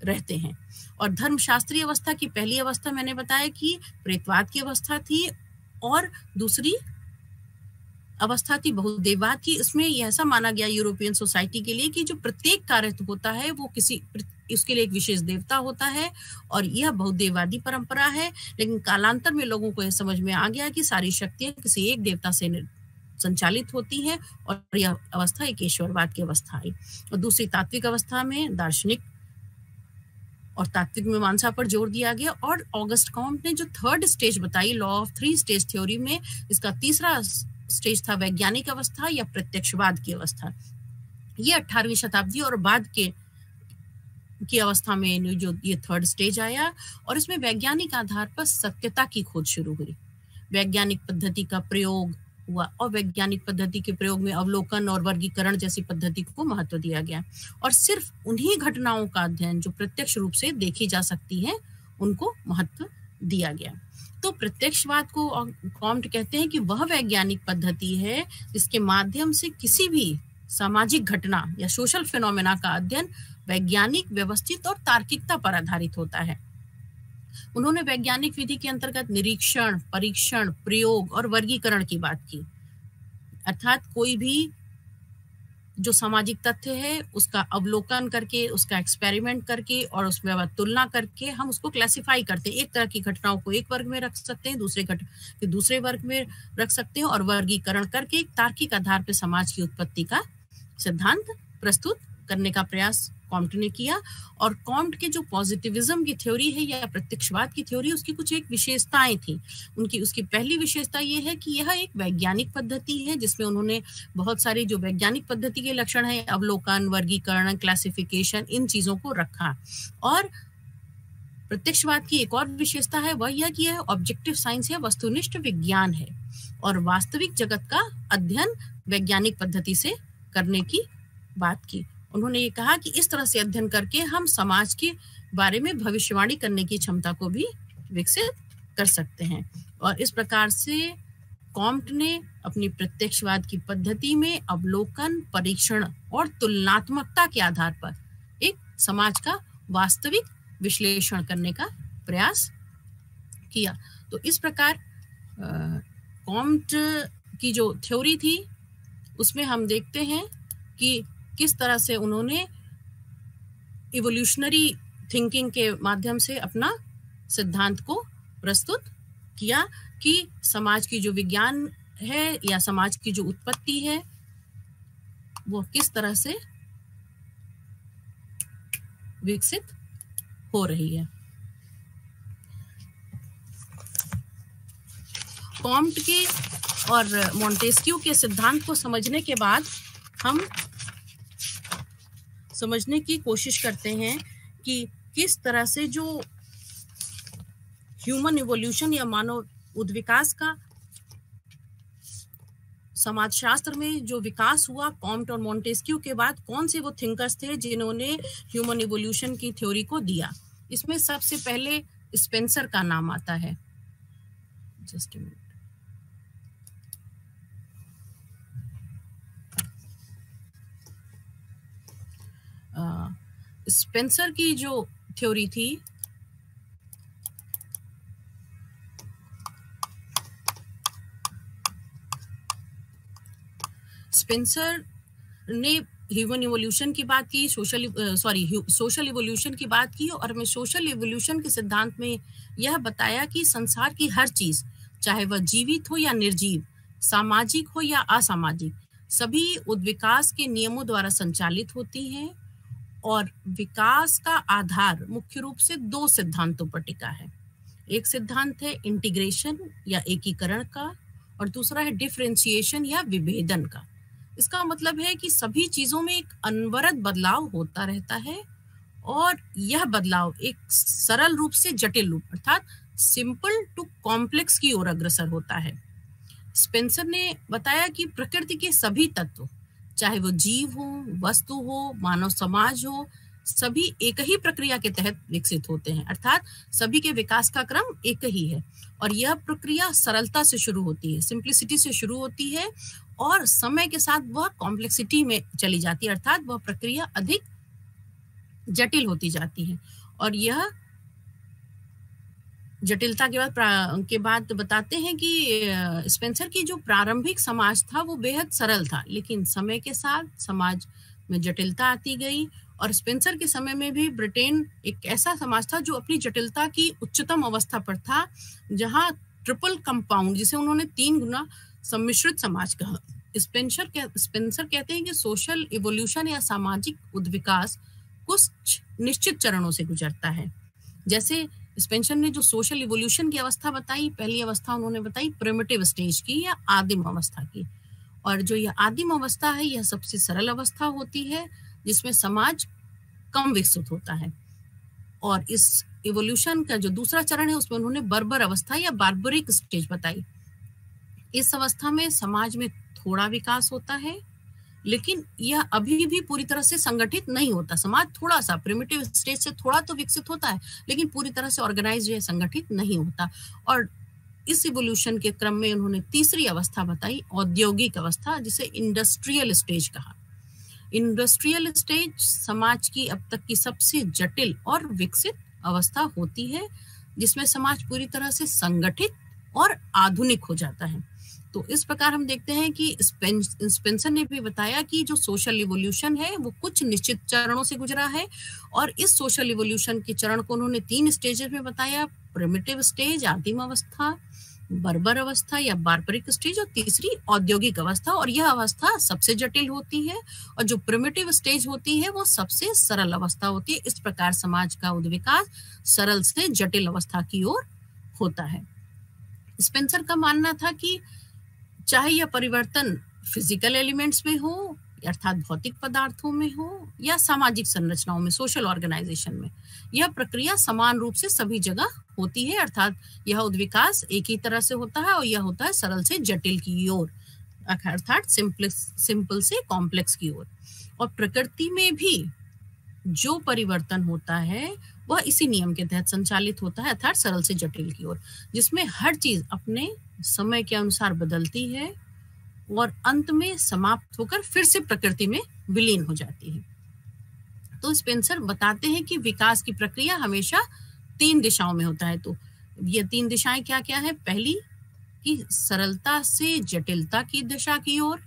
S1: रहते हैं। और धर्मशास्त्रीय अवस्था की पहली अवस्था मैंने बताया कि प्रेतवाद की अवस्था थी, और दूसरी अवस्था थी बहुदेववाद की। इसमें यह ऐसा माना गया यूरोपियन सोसाइटी के लिए कि जो प्रत्येक कार्य होता है वो उसके लिए एक विशेष देवता होता है, और यह बहुदेववादी परंपरा है। लेकिन कालांतर में लोगों को यह समझ में आ गया कि सारी शक्तियां किसी एक देवता से संचालित होती हैं, और यह अवस्था एकेश्वरवाद की अवस्था आई। और दूसरी तात्विक अवस्था में दार्शनिक और तात्विक मीमांसा पर जोर दिया गया। और ऑगस्ट कॉम्ट ने जो थर्ड स्टेज बताई, लॉ ऑफ 3 स्टेज थ्योरी में, इसका तीसरा स्टेज था वैज्ञानिक अवस्था या प्रत्यक्षवाद की अवस्था। ये 18वीं शताब्दी और बाद की अवस्था में जो ये थर्ड स्टेज आया, और इसमें वैज्ञानिक आधार पर सत्यता की खोज शुरू हुई। वैज्ञानिक पद्धति का प्रयोग हुआ, और वैज्ञानिक पद्धति के प्रयोग में अवलोकन और वर्गीकरण जैसी पद्धति को महत्व दिया गया, और सिर्फ उन्हीं घटनाओं का अध्ययन जो प्रत्यक्ष रूप से देखी जा सकती हैं उनको महत्व दिया गया। तो प्रत्यक्षवाद को कॉम्ट कहते हैं कि वह वैज्ञानिक पद्धति है जिसके माध्यम से किसी भी सामाजिक घटना या सोशल फिनोमेना का अध्ययन वैज्ञानिक, व्यवस्थित और तार्किकता पर आधारित होता है। उन्होंने वैज्ञानिक विधि के अंतर्गत निरीक्षण, परीक्षण, प्रयोग और वर्गीकरण की बात की। अर्थात कोई भी जो सामाजिक तथ्य है उसका अवलोकन करके, उसका एक्सपेरिमेंट करके और उसमें तुलना करके हम उसको क्लासिफाई करते हैं। एक तरह की घटनाओं को एक वर्ग में रख सकते हैं, दूसरे वर्ग में रख सकते हैं, और वर्गीकरण करके एक तार्किक आधार पर समाज की उत्पत्ति का सिद्धांत प्रस्तुत करने का प्रयास कॉम्ट ने किया। और कॉम्ट के जो पॉजिटिविज्म की थ्योरी है या प्रत्यक्षवाद की थ्योरी, उसकी कुछ एक विशेषताएं थी। उसकी पहली विशेषता ये है कि यह एक वैज्ञानिक पद्धति है, जिसमें उन्होंने बहुत सारे जो वैज्ञानिक पद्धति के लक्षण है, अवलोकन, वर्गीकरण, क्लासिफिकेशन, इन चीजों को रखा। और प्रत्यक्षवाद की एक और विशेषता है, वह यह कि यह ऑब्जेक्टिव साइंस या वस्तुनिष्ठ विज्ञान है, और वास्तविक जगत का अध्ययन वैज्ञानिक पद्धति से करने की बात की। उन्होंने ये कहा कि इस तरह से अध्ययन करके हम समाज के बारे में भविष्यवाणी करने की क्षमता को भी विकसित कर सकते हैं। और इस प्रकार से कॉम्ट ने अपनी प्रत्यक्षवाद की पद्धति में अवलोकन, परीक्षण और तुलनात्मकता के आधार पर एक समाज का वास्तविक विश्लेषण करने का प्रयास किया। तो इस प्रकार कॉम्ट की जो थ्योरी थी उसमें हम देखते हैं कि किस तरह से उन्होंने इवोल्यूशनरी थिंकिंग के माध्यम से अपना सिद्धांत को प्रस्तुत किया कि समाज की जो विज्ञान है या समाज की जो उत्पत्ति है वो किस तरह से विकसित हो रही है। कॉम्ट के और मोंटेस्क्यू के सिद्धांत को समझने के बाद हम समझने की कोशिश करते हैं कि किस तरह से जो ह्यूमन इवोल्यूशन या मानव उद्विकास का समाजशास्त्र में जो विकास हुआ कॉम्ट और मोंटेस्क्यू के बाद, कौन से वो थिंकर्स थे जिन्होंने ह्यूमन इवोल्यूशन की थ्योरी को दिया। इसमें सबसे पहले स्पेंसर का नाम आता है। Just a minute. स्पेंसर की जो थ्योरी थी स्पेंसर ने ह्यूमन इवोल्यूशन की बात की, सोशल इवोल्यूशन की बात की, और मैं सोशल इवोल्यूशन के सिद्धांत में यह बताया कि संसार की हर चीज, चाहे वह जीवित हो या निर्जीव, सामाजिक हो या असामाजिक, सभी उद्विकास के नियमों द्वारा संचालित होती हैं और विकास का आधार मुख्य रूप से दो सिद्धांतों पर टिका है। एक सिद्धांत है इंटीग्रेशन या एकीकरण का, और दूसरा है डिफरेंशिएशन या विभेदन का। इसका मतलब है कि सभी चीजों में एक अनवरत बदलाव होता रहता है और यह बदलाव एक सरल रूप से जटिल रूप अर्थात सिंपल टू कॉम्प्लेक्स की ओर अग्रसर होता है। स्पेंसर ने बताया कि प्रकृति के सभी तत्व, चाहे वो जीव हो, वस्तु हो, मानव समाज हो, सभी एक ही प्रक्रिया के तहत विकसित होते हैं, अर्थात सभी के विकास का क्रम एक ही है और यह प्रक्रिया सरलता से शुरू होती है, सिंप्लिसिटी से शुरू होती है और समय के साथ वह कॉम्प्लेक्सिटी में चली जाती है, अर्थात वह प्रक्रिया अधिक जटिल होती जाती है। और यह जटिलता के बाद बताते हैं कि स्पेंसर की जो प्रारंभिक समाज था वो बेहद सरल था, लेकिन समय के साथ समाज में जटिलता आती गई और स्पेंसर के समय में भी ब्रिटेन एक ऐसा समाज था जो अपनी जटिलता की उच्चतम अवस्था पर था, जहां ट्रिपल कंपाउंड, जिसे उन्होंने 3 गुना सम्मिश्रित समाज कहा। स्पेंसर कहते हैं कि सोशल इवोल्यूशन या सामाजिक उद्विकास कुछ निश्चित चरणों से गुजरता है। जैसे स्पेंसर ने जो सोशल इवोल्यूशन की अवस्था बताई, पहली अवस्था उन्होंने बताई प्रिमिटिव स्टेज की या आदिम अवस्था की, और जो यह आदिम अवस्था है यह सबसे सरल अवस्था होती है जिसमें समाज कम विकसित होता है। और इस इवोल्यूशन का जो दूसरा चरण है उसमें उन्होंने बर्बर अवस्था या बार्बरिक स्टेज बताई। इस अवस्था में समाज में थोड़ा विकास होता है, लेकिन यह अभी भी पूरी तरह से संगठित नहीं होता। समाज थोड़ा सा प्रिमिटिव स्टेज से थोड़ा तो विकसित होता है, लेकिन पूरी तरह से ऑर्गेनाइज या संगठित नहीं होता। और इस इवोल्यूशन के क्रम में उन्होंने तीसरी अवस्था बताई, औद्योगिक अवस्था, जिसे इंडस्ट्रियल स्टेज कहा। इंडस्ट्रियल स्टेज समाज की अब तक की सबसे जटिल और विकसित अवस्था होती है, जिसमें समाज पूरी तरह से संगठित और आधुनिक हो जाता है। तो इस प्रकार हम देखते हैं कि स्पेंसर ने भी बताया कि जो सोशल इवोल्यूशन है वो कुछ निश्चित चरणों से गुजरा है, और इस सोशल इवोल्यूशन के चरण को उन्होंने 3 स्टेजेस में बताया, प्रिमिटिव स्टेज, आदिम अवस्था, बर्बर अवस्था या बार्बरिक स्टेज, और तीसरी औद्योगिक अवस्था। और यह अवस्था सबसे जटिल होती है और जो प्रिमिटिव स्टेज होती है वो सबसे सरल अवस्था होती है। इस प्रकार समाज का उद्विकास सरल से जटिल अवस्था की ओर होता है। स्पेंसर का मानना था कि चाहे यह परिवर्तन फिजिकल एलिमेंट्स में हो, अर्थात भौतिक पदार्थों में हो, या सामाजिक संरचनाओं में, सोशल ऑर्गेनाइजेशन में, यह प्रक्रिया समान रूप से सभी जगह होती है, अर्थात यह उद्विकास एक ही तरह से होता है और यह होता है सरल से जटिल की ओर, अर्थात सिंपल से कॉम्प्लेक्स की ओर। और प्रकृति में भी जो परिवर्तन होता है वह इसी नियम के तहत संचालित होता है, अर्थात सरल से जटिल की ओर, जिसमें हर चीज अपने समय के अनुसार बदलती है और अंत में समाप्त होकर फिर से प्रकृति में विलीन हो जाती है। तो स्पेंसर बताते हैं कि विकास की प्रक्रिया हमेशा 3 दिशाओं में होता है। तो ये 3 दिशाएं क्या क्या है? पहली कि सरलता से जटिलता की दिशा की ओर,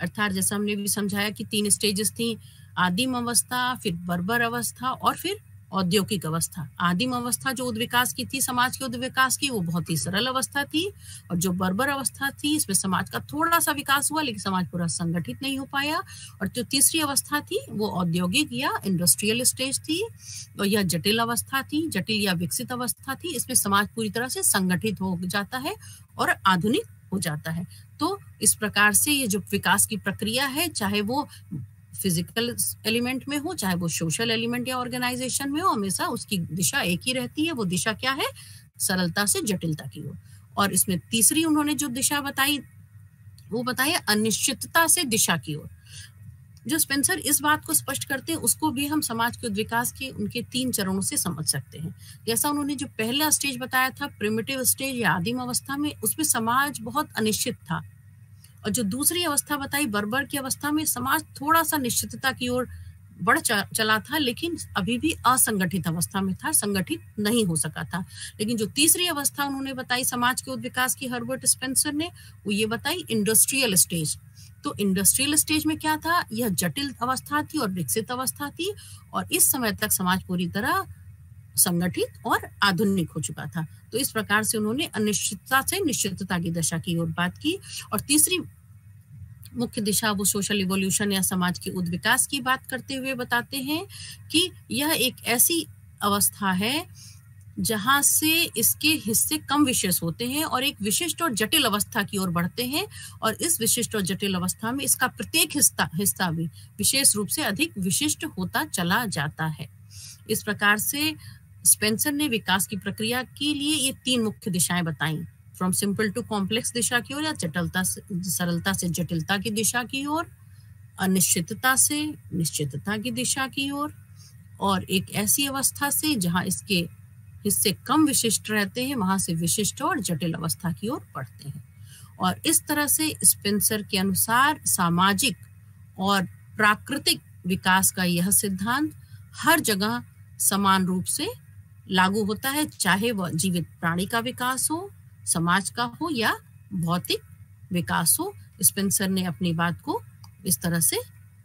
S1: अर्थात जैसा हमने भी समझाया कि 3 स्टेजेस थी, आदिम अवस्था, फिर बर्बर अवस्था और फिर औद्योगिक अवस्था। आदिम अवस्था जो उद्विकास की थी, समाज के उद्विकास की, वो बहुत ही सरल अवस्था थी, और जो बर्बर अवस्था थी इसमें समाज का थोड़ा सा विकास हुआ लेकिन समाज पूरा संगठित नहीं हो पाया। और जो तीसरी अवस्था थी वो औद्योगिक या इंडस्ट्रियल स्टेज थी, और यह जटिल अवस्था थी, जटिल या विकसित अवस्था थी। इसमें समाज पूरी तरह से संगठित हो जाता है और आधुनिक हो जाता है। तो इस प्रकार से ये जो विकास की प्रक्रिया है, चाहे वो फिजिकल एलिमेंट में हो, चाहे वो सोशल एलिमेंट या ऑर्गेनाइजेशन में हो, हमेशा उसकी दिशा एक ही रहती है। वो दिशा क्या है? सरलता से जटिलता की ओर। और इसमें तीसरी उन्होंने जो दिशा बताई वो बताई अनिश्चितता से दिशा की ओर। जो स्पेंसर इस बात को स्पष्ट करते हैं उसको भी हम समाज के विकास के उनके 3 चरणों से समझ सकते हैं। जैसा उन्होंने जो पहला स्टेज बताया था, प्रिमिटिव स्टेज या आदिम अवस्था में, उसमें समाज बहुत अनिश्चित था। और जो दूसरी अवस्था बताई, बर्बर की अवस्था में, समाज थोड़ा सा निश्चितता की ओर बढ़ चला था लेकिन अभी भी असंगठित अवस्था में था, संगठित नहीं हो सका था। लेकिन जो तीसरी अवस्था उन्होंने बताई समाज के उद्विकास की, हर्बर्ट स्पेंसर ने, वो ये बताई इंडस्ट्रियल स्टेज। तो इंडस्ट्रियल स्टेज में क्या था? यह जटिल अवस्था थी और विकसित अवस्था थी, और इस समय तक समाज पूरी तरह संगठित और आधुनिक हो चुका था। तो इस प्रकार से उन्होंने अनिश्चितता से निश्चितता की दशा की ओर बात की। और तीसरी मुख्य दिशा वो सोशल इवोल्यूशन या समाज के उद्विकास की बात करते हुए बताते हैं कि यह एक ऐसी अवस्था है जहां से इसके हिस्से कम विशेष होते हैं और एक विशिष्ट और जटिल अवस्था की ओर बढ़ते हैं, और इस विशिष्ट और जटिल अवस्था में इसका प्रत्येक हिस्सा भी विशेष रूप से अधिक विशिष्ट होता चला जाता है। इस प्रकार से स्पेंसर ने विकास की प्रक्रिया के लिए ये 3 मुख्य दिशाएं बताई, फ्रॉम सिंपल टू कॉम्प्लेक्स दिशा की ओर, या सरलता से जटिलता की दिशा की ओर, अनिश्चितता से निश्चितता की दिशा की ओर, और एक ऐसी अवस्था से जहां इसके हिस्से कम विशिष्ट रहते हैं, वहां से विशिष्ट और जटिल अवस्था की ओर बढ़ते हैं। और इस तरह से स्पेंसर के अनुसार सामाजिक और प्राकृतिक विकास का यह सिद्धांत हर जगह समान रूप से लागू होता है, चाहे वह जीवित प्राणी का विकास हो, समाज का हो, या भौतिक विकास हो। स्पेंसर ने अपनी बात को इस तरह से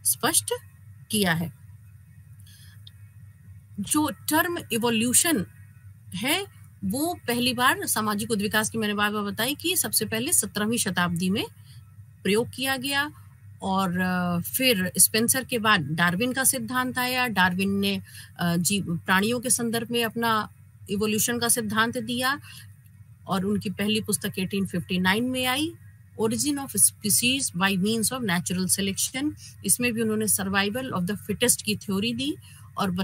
S1: स्पष्ट किया है। जो टर्म इवोल्यूशन है वो पहली बार सामाजिक उद्विकास की मैंने बात बताई कि सबसे पहले 17वीं शताब्दी में प्रयोग किया गया, और फिर स्पेंसर के बाद डार्विन का सिद्धांत आया। डार्विन ने प्राणियों के संदर्भ में अपना इवोल्यूशन का सिद्धांत दिया, और उनकी पहली पुस्तक 1859 में आई, origin of species by means of natural selection. इसमें भी उन्होंने सर्वाइवल ऑफ द फिटेस्ट की थ्योरी दी और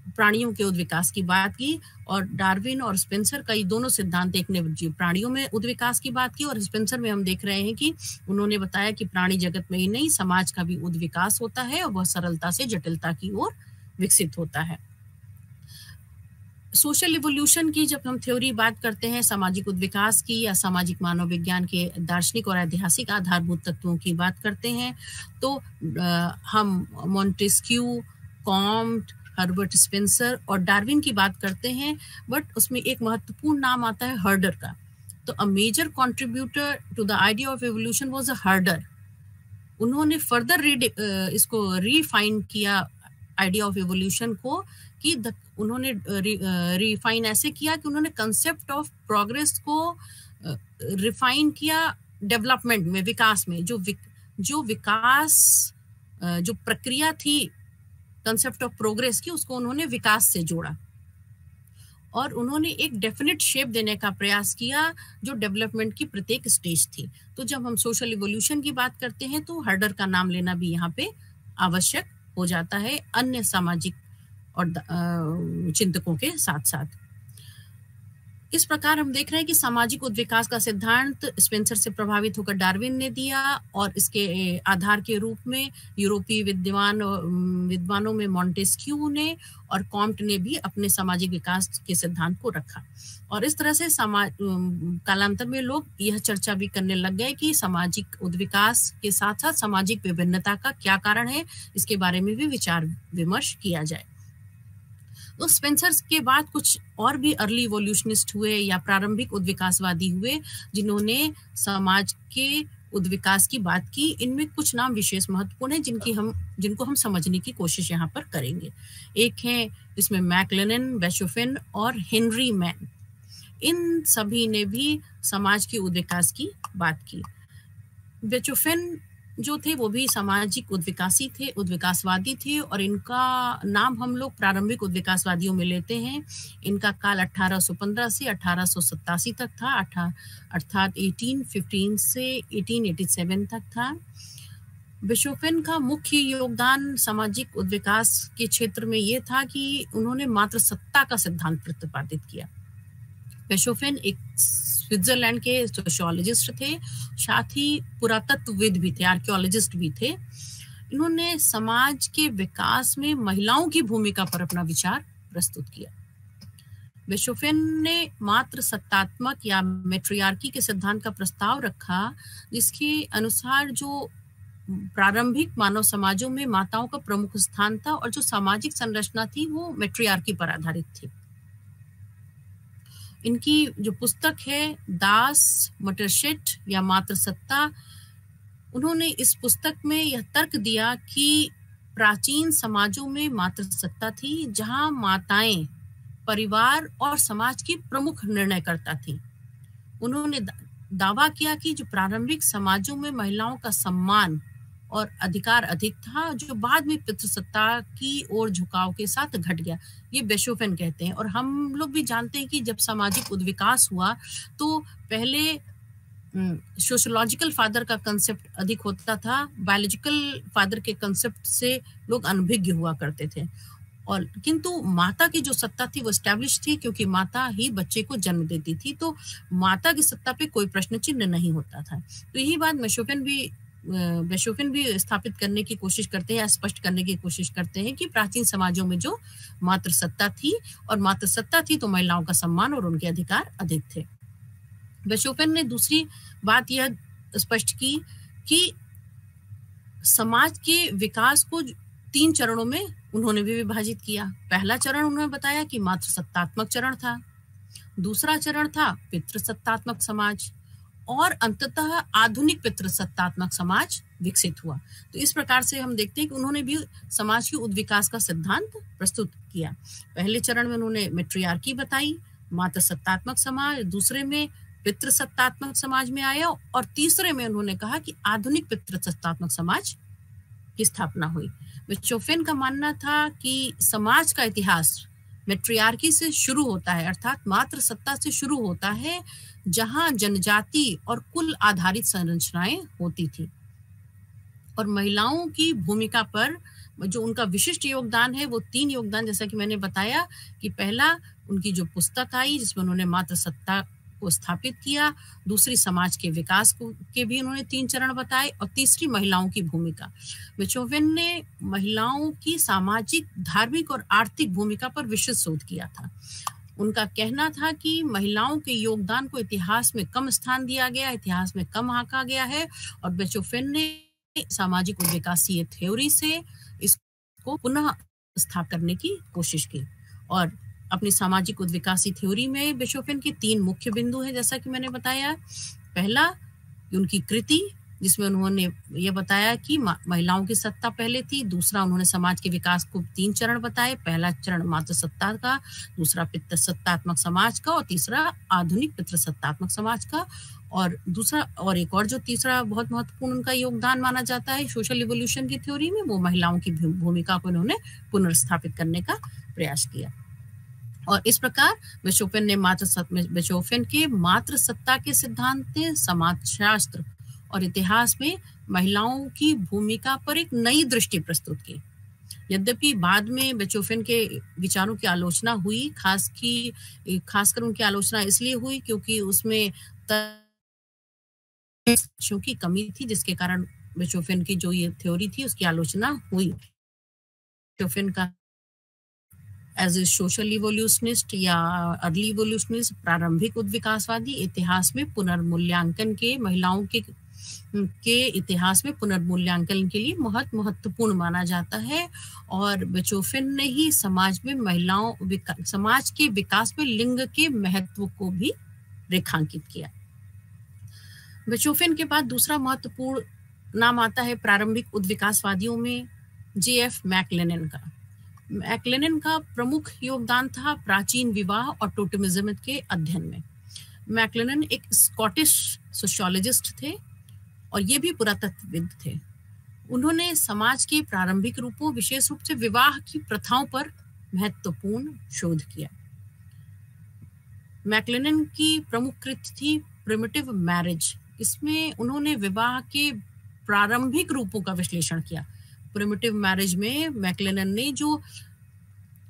S1: प्राणियों के उद्विकास की बात की। और डार्विन और स्पेंसर का ये दोनों सिद्धांत, एक ने प्राणियों में उद्विकास की बात की, और स्पेंसर में हम देख रहे हैं कि उन्होंने बताया कि प्राणी जगत में ही नहीं, समाज का भी उद्विकास होता है और वह सरलता से जटिलता की ओर विकसित होता है। सोशल इवोल्यूशन की जब हम थ्योरी बात करते हैं, सामाजिक उद्विकास की या सामाजिक मानव विज्ञान के दार्शनिक और ऐतिहासिक आधारभूत तत्वों की बात करते हैं, तो हम मॉन्टेस्क्यू, कॉम्ट, हर्बर्ट स्पेंसर और डार्विन की बात करते हैं, बट उसमें एक महत्वपूर्ण नाम आता है हर्डर का। तो a major contributor to the idea of evolution was a Herder. उन्होंने फर्दर इसको रिफाइन किया आइडिया ऑफ एवोल्यूशन को, कि उन्होंने रिफाइन ऐसे किया कि उन्होंने कंसेप्ट ऑफ प्रोग्रेस को रिफाइन किया डेवलपमेंट में, विकास में। जो विकास जो प्रक्रिया थी कंसेप्ट ऑफ प्रोग्रेस की, उसको उन्होंने विकास से जोड़ा, और उन्होंने एक डेफिनेट शेप देने का प्रयास किया जो डेवलपमेंट की प्रत्येक स्टेज थी। तो जब हम सोशल इवोल्यूशन की बात करते हैं तो हर्डर का नाम लेना भी यहाँ पे आवश्यक हो जाता है, अन्य सामाजिक और चिंतकों के साथ साथ। इस प्रकार हम देख रहे हैं कि सामाजिक उद्विकास का सिद्धांत स्पेंसर से प्रभावित होकर डार्विन ने दिया, और इसके आधार के रूप में यूरोपीय विद्वानों में मॉन्टेस्क्यू ने और कॉम्ट ने भी अपने सामाजिक विकास के सिद्धांत को रखा। और इस तरह से कालांतर में लोग यह चर्चा भी करने लग गए कि सामाजिक उद्विकास के साथ साथ सामाजिक विभिन्नता का क्या कारण है, इसके बारे में भी विचार विमर्श किया जाए। तो स्पेंसर्स के बाद कुछ और भी अर्ली इवोल्यूशनिस्ट हुए या प्रारंभिक उद्विकासवादी हुए जिन्होंने समाज के उद्विकास की बात की। इनमें कुछ नाम विशेष महत्वपूर्ण हैं जिनको हम समझने की कोशिश यहाँ पर करेंगे। एक है इसमें मैकलेलन, बेथोवेन और हेनरी मैन। इन सभी ने भी समाज के उद्विकास की बात की। बेथोवेन जो थे वो भी सामाजिक उद्विकासवादी थे और इनका नाम हम लोग प्रारंभिक उद्विकासवादियों में लेते हैं। इनका काल 1815 से 1887 तक था, अर्थात 1815 से 1887 तक था। बेथोवेन का मुख्य योगदान सामाजिक उद्विकास के क्षेत्र में ये था कि उन्होंने मात्र सत्ता का सिद्धांत प्रतिपादित किया। बेथोवेन एक स्विट्जरलैंड के सोशियोलॉजिस्ट थे, साथ ही पुरातत्वविद भी थे, आर्कियोलॉजिस्ट भी थे। इन्होंने समाज के विकास में महिलाओं की भूमिका पर अपना विचार प्रस्तुत किया। बेथोवेन ने मात्र सत्तात्मक या मैट्रियार्की के सिद्धांत का प्रस्ताव रखा, जिसके अनुसार जो प्रारंभिक मानव समाजों में माताओं का प्रमुख स्थान था और जो सामाजिक संरचना थी वो मैट्रियार्की पर आधारित थी। इनकी जो पुस्तक है दास मटरशेट या मात्र सत्ता, उन्होंने इस पुस्तक में यह तर्क दिया कि प्राचीन समाजों में मात्र सत्ता थी जहां माताएं परिवार और समाज की प्रमुख निर्णयकर्ता थी। उन्होंने दावा किया कि जो प्रारंभिक समाजों में महिलाओं का सम्मान और अधिकार अधिक था, जो बाद में पितृसत्ता की ओर झुकाव के साथ घट गया। ये बेथोवेन कहते हैं। और हम लोग भी जानते हैं कि जब सामाजिक उद्विकास हुआ तो पहले सोशियोलॉजिकल फादर का कंसेप्ट अधिक होता था, बायोलॉजिकल फादर के कंसेप्ट से लोग अनभिज्ञ हुआ करते थे। और किंतु माता की जो सत्ता थी वो एस्टैब्लिश थी, क्योंकि माता ही बच्चे को जन्म देती थी, तो माता की सत्ता पे कोई प्रश्न चिन्ह नहीं होता था। तो यही बात बेथोवेन भी स्थापित करने की कोशिश करते हैं या स्पष्ट करने की कोशिश करते हैं कि प्राचीन समाजों में जो मात्र सत्ता थी तो महिलाओं का सम्मान और उनके अधिकार अधिक थे। बेथोवेन ने दूसरी बात यह स्पष्ट की कि समाज के विकास को 3 चरणों में उन्होंने भी विभाजित किया। पहला चरण उन्होंने बताया कि मात्र सत्तात्मक चरण था, दूसरा चरण था पितृसत्तात्मक समाज, और अंततः आधुनिक पितृसत्तात्मक समाज विकसित हुआ। तो इस प्रकार से हम देखते हैं कि उन्होंने भी समाज के उद्विकास का सिद्धांत प्रस्तुत किया। पहले चरण में उन्होंने मैट्रियार्की बताई, मात्र सत्तात्मक समाज, दूसरे में पितृसत्तात्मक समाज में आया, और तीसरे में उन्होंने कहा कि आधुनिक पितृसत्तात्मक समाज की स्थापना हुई। बेथोवेन का मानना था कि समाज का इतिहास मैट्रियार्की से शुरू होता है, अर्थात मात्र सत्ता से शुरू होता है, जहां जनजाति और कुल आधारित संरचनाएं होती थी। और महिलाओं की भूमिका पर जो उनका विशिष्ट योगदान है वो 3 योगदान, जैसा कि मैंने बताया कि पहला उनकी जो पुस्तक आई जिसमें उन्होंने मात्र सत्ता को स्थापित किया, दूसरी समाज के विकास के भी उन्होंने 3 चरण बताए, और तीसरी महिलाओं की भूमिका। बेथोवेन ने महिलाओं की सामाजिक, धार्मिक और आर्थिक भूमिका पर विशेष शोध किया था। उनका कहना था कि महिलाओं के योगदान को इतिहास में कम स्थान दिया गया, इतिहास में कम आंका गया है, और बेथोवेन ने सामाजिक उद्विकासीय थ्योरी से इसको पुनः स्थापित करने की कोशिश की। और अपनी सामाजिक उद्विकासी थ्योरी में बेथोवेन के 3 मुख्य बिंदु हैं, जैसा कि मैंने बताया। पहला उनकी कृति, जिसमें उन्होंने ये बताया कि महिलाओं की सत्ता पहले थी, दूसरा उन्होंने समाज के विकास को 3 चरण बताए, पहला चरण मात्र सत्ता का, दूसरा पितृसत्तात्मक समाज का, और तीसरा आधुनिक पितृसत्तात्मक समाज का। और दूसरा और एक और जो तीसरा बहुत महत्वपूर्ण उनका योगदान माना जाता है सोशल इवोल्यूशन की थ्योरी में, वो महिलाओं की भूमिका को इन्होंने पुनर्स्थापित करने का प्रयास किया। और इस प्रकार बेथोवेन के मात्र सत्ता के सिद्धांत ने समाजशास्त्र और इतिहास में महिलाओं की भूमिका पर एक नई दृष्टि प्रस्तुत की। यद्यपि बाद में बेथोवेन के विचारों की आलोचना हुई, खासकर उनकी आलोचना इसलिए हुई क्योंकि उसमें तथ्यों की कमी थी, जिसके कारण बेथोवेन की जो ये थ्योरी थी उसकी आलोचना हुई। बेथोवेन का एज ए सोशल इवोल्यूशनिस्ट या अर्ली इवोल्यूशनिस्ट, प्रारंभिक उद्विकासवादी, इतिहास में पुनर्मूल्यांकन के महिलाओं के के इतिहास में पुनर्मूल्यांकन के लिए बहुत महत्वपूर्ण माना जाता है। और बेथोवन ने ही समाज में समाज के विकास में लिंग के महत्व को भी रेखांकित किया। बेथोवन के बाद दूसरा महत्वपूर्ण नाम आता है प्रारंभिक उद्विकासवादियों में J.F. मैकलेलन का। मैकलेलन का प्रमुख योगदान था प्राचीन विवाह और टोटेमिज्म के अध्ययन में। मैकलेलन एक स्कॉटिश सोशियोलॉजिस्ट थे और ये भी पुरातत्वविद थे। उन्होंने समाज के प्रारंभिक रूपों, विशेष रूप से विवाह की प्रथाओं पर महत्वपूर्ण शोध किया। मैकलेलन की प्रमुख कृति थी प्रिमिटिव मैरिज। इसमें उन्होंने विवाह के प्रारंभिक रूपों का विश्लेषण किया। प्रिमिटिव मैरिज में मैकलेलन ने जो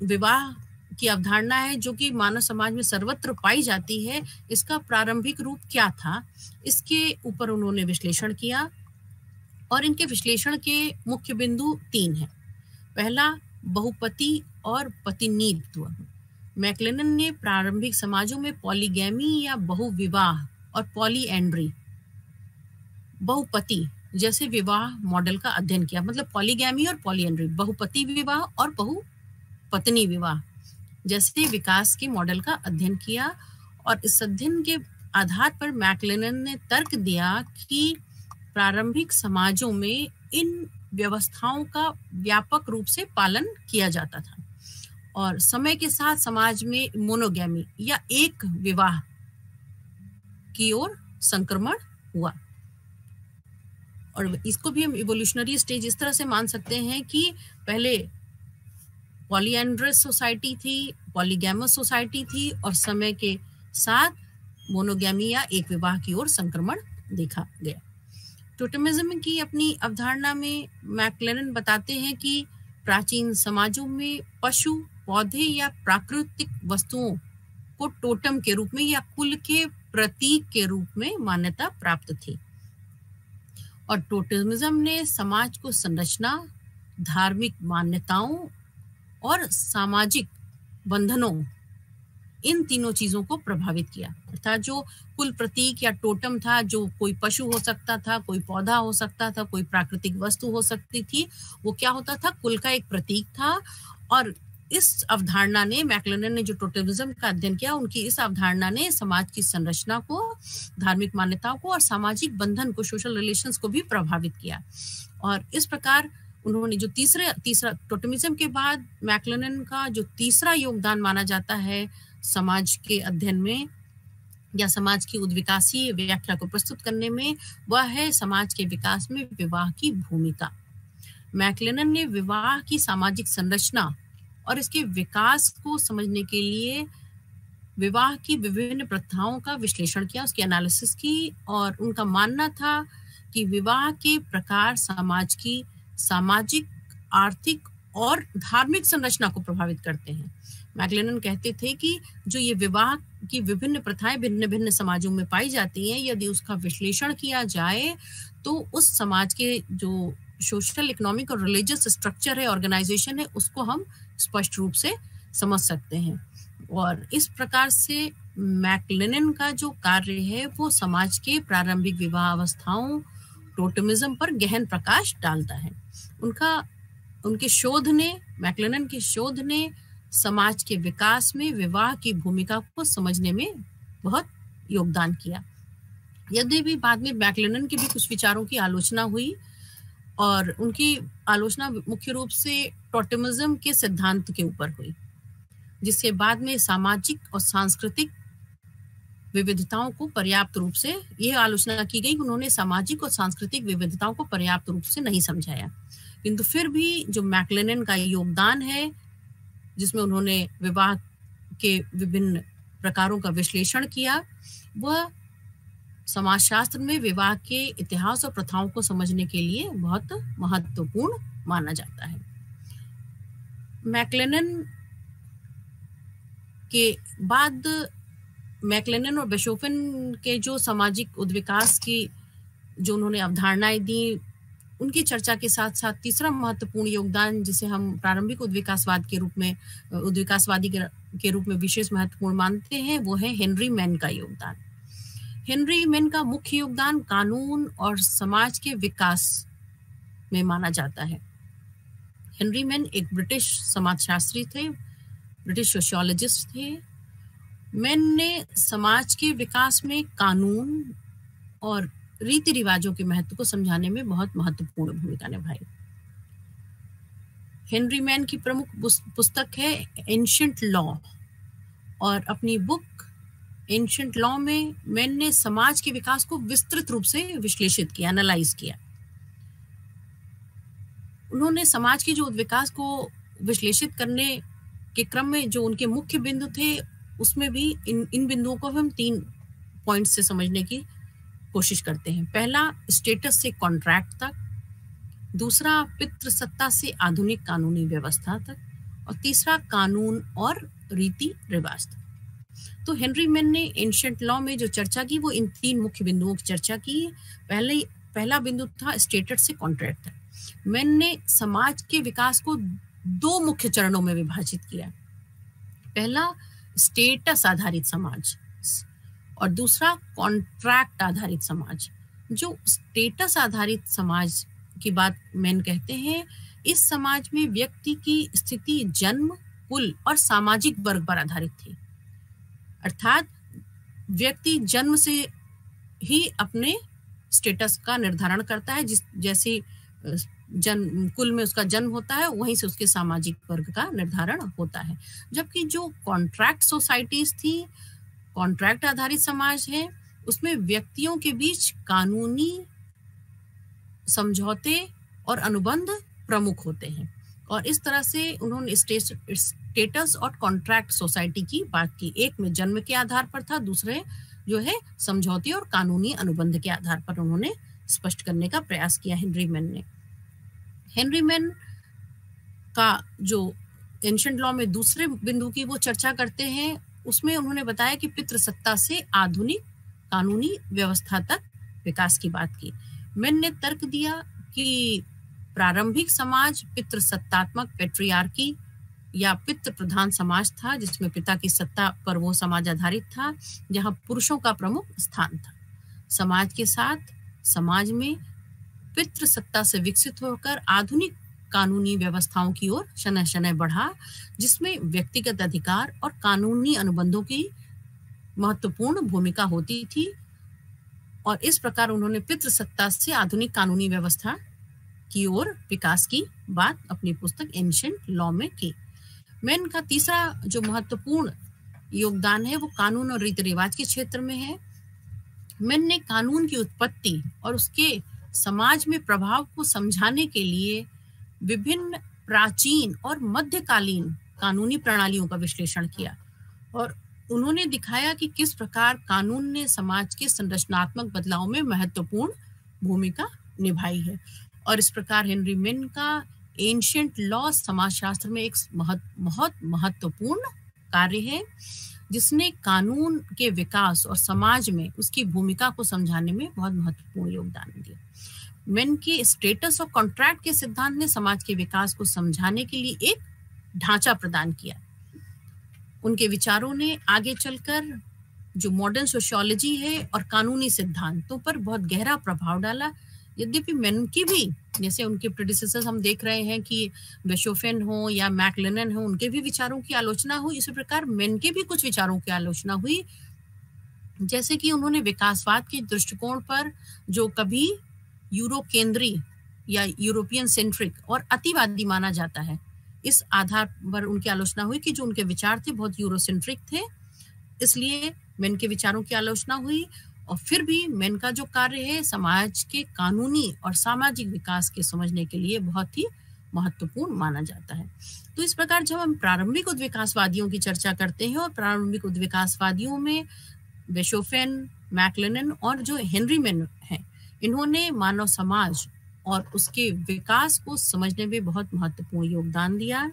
S1: विवाह की अवधारणा है, जो कि मानव समाज में सर्वत्र पाई जाती है, इसका प्रारंभिक रूप क्या था, इसके ऊपर उन्होंने विश्लेषण किया। और इनके विश्लेषण के मुख्य बिंदु 3 हैं। पहला, बहुपति और पतिनीत्व। मैकलेलन ने प्रारंभिक समाजों में पॉलीगैमी या बहुविवाह और पॉलीएंड्री, बहुपति जैसे विवाह मॉडल का अध्ययन किया। मतलब पॉलीगैमी और पॉलीएंड्री, बहुपति विवाह और बहुपत्नी विवाह जैसे विकास के मॉडल का अध्ययन किया। और इस अध्ययन के आधार पर मैकलेलन ने तर्क दिया कि प्रारंभिक समाजों में इन व्यवस्थाओं का व्यापक रूप से पालन किया जाता था और समय के साथ समाज में मोनोगैमी या एक विवाह की ओर संक्रमण हुआ। और इसको भी हम इवोल्यूशनरी स्टेज इस तरह से मान सकते हैं कि पहले पॉलीएंड्रस सोसाइटी थी, पॉलीगैमस सोसाइटी थी और समय के साथ मोनोगैमी या एक विवाह की ओर संक्रमण देखा गया। टोटेमिज्म की अपनी अवधारणा में मैकलेलन बताते हैं कि प्राचीन समाजों में पशु, पौधे या प्राकृतिक वस्तुओं को टोटम के रूप में या कुल के प्रतीक के रूप में मान्यता प्राप्त थी। और टोटेमिज्म ने समाज को संरचना, धार्मिक मान्यताओं और सामाजिक बंधनों, इन तीनों चीजों को प्रभावित किया। अर्थात जो कुल प्रतीक या टोटम था, जो कोई पशु हो सकता था, कोई पौधा हो सकता था, कोई प्राकृतिक वस्तु हो सकती थी, वो क्या होता था, कुल का एक प्रतीक था। और इस अवधारणा ने, मैकलेलन ने जो टोटेमिज्म का अध्ययन किया, उनकी इस अवधारणा ने समाज की संरचना को, धार्मिक मान्यताओं को और सामाजिक बंधन को, सोशल रिलेशंस को भी प्रभावित किया। और इस प्रकार उन्होंने जो तीसरा टोटेमिज्म के बाद मैकलेलन का जो तीसरा योगदान माना जाता है समाज के अध्ययन में या समाज की उद्विकासीय व्याख्या को प्रस्तुत करने में, वह है समाज के विकास में विवाह की भूमिका। मैकलेलन ने विवाह की सामाजिक संरचना और इसके विकास को समझने के लिए विवाह की विभिन्न प्रथाओं का विश्लेषण किया, उसकी एनालिसिस की। और उनका मानना था कि विवाह के प्रकार समाज की सामाजिक, आर्थिक और धार्मिक संरचना को प्रभावित करते हैं। मैकलेलन कहते थे कि जो ये विवाह की विभिन्न प्रथाएं भिन्न भिन्न समाजों में पाई जाती हैं, यदि उसका विश्लेषण किया जाए तो उस समाज के जो सोशल, इकोनॉमिक और रिलीजियस स्ट्रक्चर है, ऑर्गेनाइजेशन है, उसको हम स्पष्ट रूप से समझ सकते हैं। और इस प्रकार से मैकलेलन का जो कार्य है वो समाज के प्रारंभिक विवाह अवस्थाओं, टोटेमिज्म पर गहन प्रकाश डालता है। उनके शोध ने, मैकलेलन के शोध ने समाज के विकास में विवाह की भूमिका को समझने में बहुत योगदान किया। यदि भी बाद में मैकलेलन के भी कुछ विचारों की आलोचना हुई और उनकी आलोचना मुख्य रूप से टोटेमिज्म के सिद्धांत के ऊपर हुई, जिसके बाद में सामाजिक और सांस्कृतिक विविधताओं को पर्याप्त रूप से यह आलोचना की गई। उन्होंने सामाजिक और सांस्कृतिक विविधताओं को पर्याप्त रूप से नहीं समझाया। किंतु फिर भी जो मैकलेलन का योगदान है, जिसमें उन्होंने विवाह के विभिन्न प्रकारों का विश्लेषण किया, वह समाजशास्त्र में विवाह के इतिहास और प्रथाओं को समझने के लिए बहुत महत्वपूर्ण माना जाता है। मैकलेलन के बाद मैकलेलन और बेथोवन के जो सामाजिक उद्विकास की जो उन्होंने अवधारणाएं दी, उनकी चर्चा के साथ साथ तीसरा महत्वपूर्ण योगदान, जिसे हम प्रारंभिक उद्विकासवाद के रूप में, उद्विकासवादी के रूप में विशेष महत्वपूर्ण मानते हैं, वो है हेनरी मैन का योगदान। हेनरी मेन का मुख्य योगदान कानून और समाज के विकास में माना जाता है। हेनरी मेन एक ब्रिटिश समाजशास्त्री थे, ब्रिटिश सोशियोलॉजिस्ट थे। मेन ने समाज के विकास में कानून और रीति रिवाजों के महत्व को समझाने में बहुत महत्वपूर्ण भूमिका निभाई। हेनरी मेन की प्रमुख पुस्तक है एंशिएंट लॉ, और अपनी बुक एंशिएंट लॉ में मेन ने समाज के विकास को विस्तृत रूप से विश्लेषित किया, एनालाइज किया। उन्होंने समाज के जो विकास को विश्लेषित करने के क्रम में जो उनके मुख्य बिंदु थे, उसमें भी इन बिंदुओं को हम 3 पॉइंट से समझने की कोशिश करते हैं। पहला, स्टेटस से कॉन्ट्रैक्ट तक, दूसरा पितृसत्ता से आधुनिक कानूनी व्यवस्था तक, और तीसरा कानून और रीति रिवाज तक। तो हेनरी मेन ने एंशिएंट लॉ में जो चर्चा की वो इन 3 मुख्य बिंदुओं की चर्चा की। पहला बिंदु था स्टेटस से कॉन्ट्रैक्ट तक। मेन ने समाज के विकास को 2 मुख्य चरणों में विभाजित किया। पहला, स्टेटस आधारित समाज, और दूसरा कॉन्ट्रैक्ट आधारित समाज। जो स्टेटस आधारित समाज की बात मेन कहते हैं, इस समाज में व्यक्ति की स्थिति जन्म, कुल और सामाजिक वर्ग पर आधारित थी। अर्थात व्यक्ति जन्म से ही अपने स्टेटस का निर्धारण करता है। जैसे कुल में उसका जन्म होता है, वहीं से उसके सामाजिक वर्ग का निर्धारण होता है। जबकि जो कॉन्ट्रैक्ट सोसाइटीज थी, कॉन्ट्रैक्ट आधारित समाज है, उसमें व्यक्तियों के बीच कानूनी समझौते और अनुबंध प्रमुख होते हैं। और इस तरह से उन्होंने स्टेटस और कॉन्ट्रैक्ट सोसाइटी की बात की। एक में जन्म के आधार पर था, दूसरे जो है समझौते और कानूनी अनुबंध के आधार पर उन्होंने स्पष्ट करने का प्रयास किया हेनरी मेन ने। हेनरी मेन का जो एंशिएंट लॉ में दूसरे बिंदु की वो चर्चा करते हैं, उसमें उन्होंने बताया कि पितृसत्ता से आधुनिक कानूनी व्यवस्था तक विकास की बात की। मेन ने तर्क दिया कि प्रारंभिक समाज पितृसत्तात्मक पेट्रियार्की या पितृ प्रधान समाज था, जिसमें पिता की सत्ता पर वो समाज आधारित था, जहां पुरुषों का प्रमुख स्थान था। समाज के साथ समाज में पितृसत्ता से विकसित होकर आधुनिक कानूनी व्यवस्थाओं की ओर शनय शनय बढ़ा, जिसमें व्यक्तिगत अधिकार और कानूनी अनुबंधों की महत्वपूर्ण भूमिका होती थी। और इस प्रकार उन्होंने पितृसत्ता से आधुनिक कानूनी व्यवस्था की ओर विकास की बात अपनी पुस्तक एंशिएंट लॉ में की। मेन का तीसरा जो महत्वपूर्ण योगदान है वो कानून और रीति रिवाज के क्षेत्र में है। मेन ने कानून की उत्पत्ति और उसके समाज में प्रभाव को समझाने के लिए विभिन्न प्राचीन और मध्यकालीन कानूनी प्रणालियों का विश्लेषण किया, और उन्होंने दिखाया कि किस प्रकार कानून ने समाज के संरचनात्मक बदलाव में महत्वपूर्ण भूमिका निभाई है। और इस प्रकार हेनरी मेन का एंशिएंट लॉ समाजशास्त्र में एक बहुत महत्वपूर्ण कार्य है, जिसने कानून के विकास और समाज में उसकी भूमिका को समझाने में बहुत महत्वपूर्ण योगदान दिया। मेन के स्टेटस और कॉन्ट्रैक्ट के सिद्धांत ने समाज के विकास को समझाने के लिए एक ढांचा प्रदान किया। उनके विचारों ने आगे चलकर जो मॉडर्न सोशियोलॉजी है और कानूनी सिद्धांतों पर बहुत गहरा प्रभाव डाला। यद्यपि मेन की भी, जैसे उनके प्रेडिसेसर्स हम देख रहे हैं कि बेशोफेन हो या मैकलेनन हो, उनके भी विचारों की आलोचना हुई, इसी प्रकार मेन के भी कुछ विचारों की आलोचना हुई। जैसे कि उन्होंने विकासवाद के दृष्टिकोण पर, जो कभी यूरो केंद्रीय या यूरोपियन सेंट्रिक और अतिवादी माना जाता है, इस आधार पर उनकी आलोचना हुई कि जो उनके विचार थे बहुत यूरोसेंट्रिक थे, इसलिए मेन के विचारों की आलोचना हुई। और फिर भी मेन का जो कार्य है समाज के कानूनी और सामाजिक विकास के समझने के लिए बहुत ही महत्वपूर्ण माना जाता है। तो इस प्रकार जब हम प्रारंभिक उद्विकासवादियों की चर्चा करते हैं, और प्रारंभिक उद्विकासवादियों में बेशोफेन, मैकलेनन और जो हेनरी मेन हैं, इन्होंने मानव समाज और उसके विकास को समझने में बहुत महत्वपूर्ण योगदान दिया।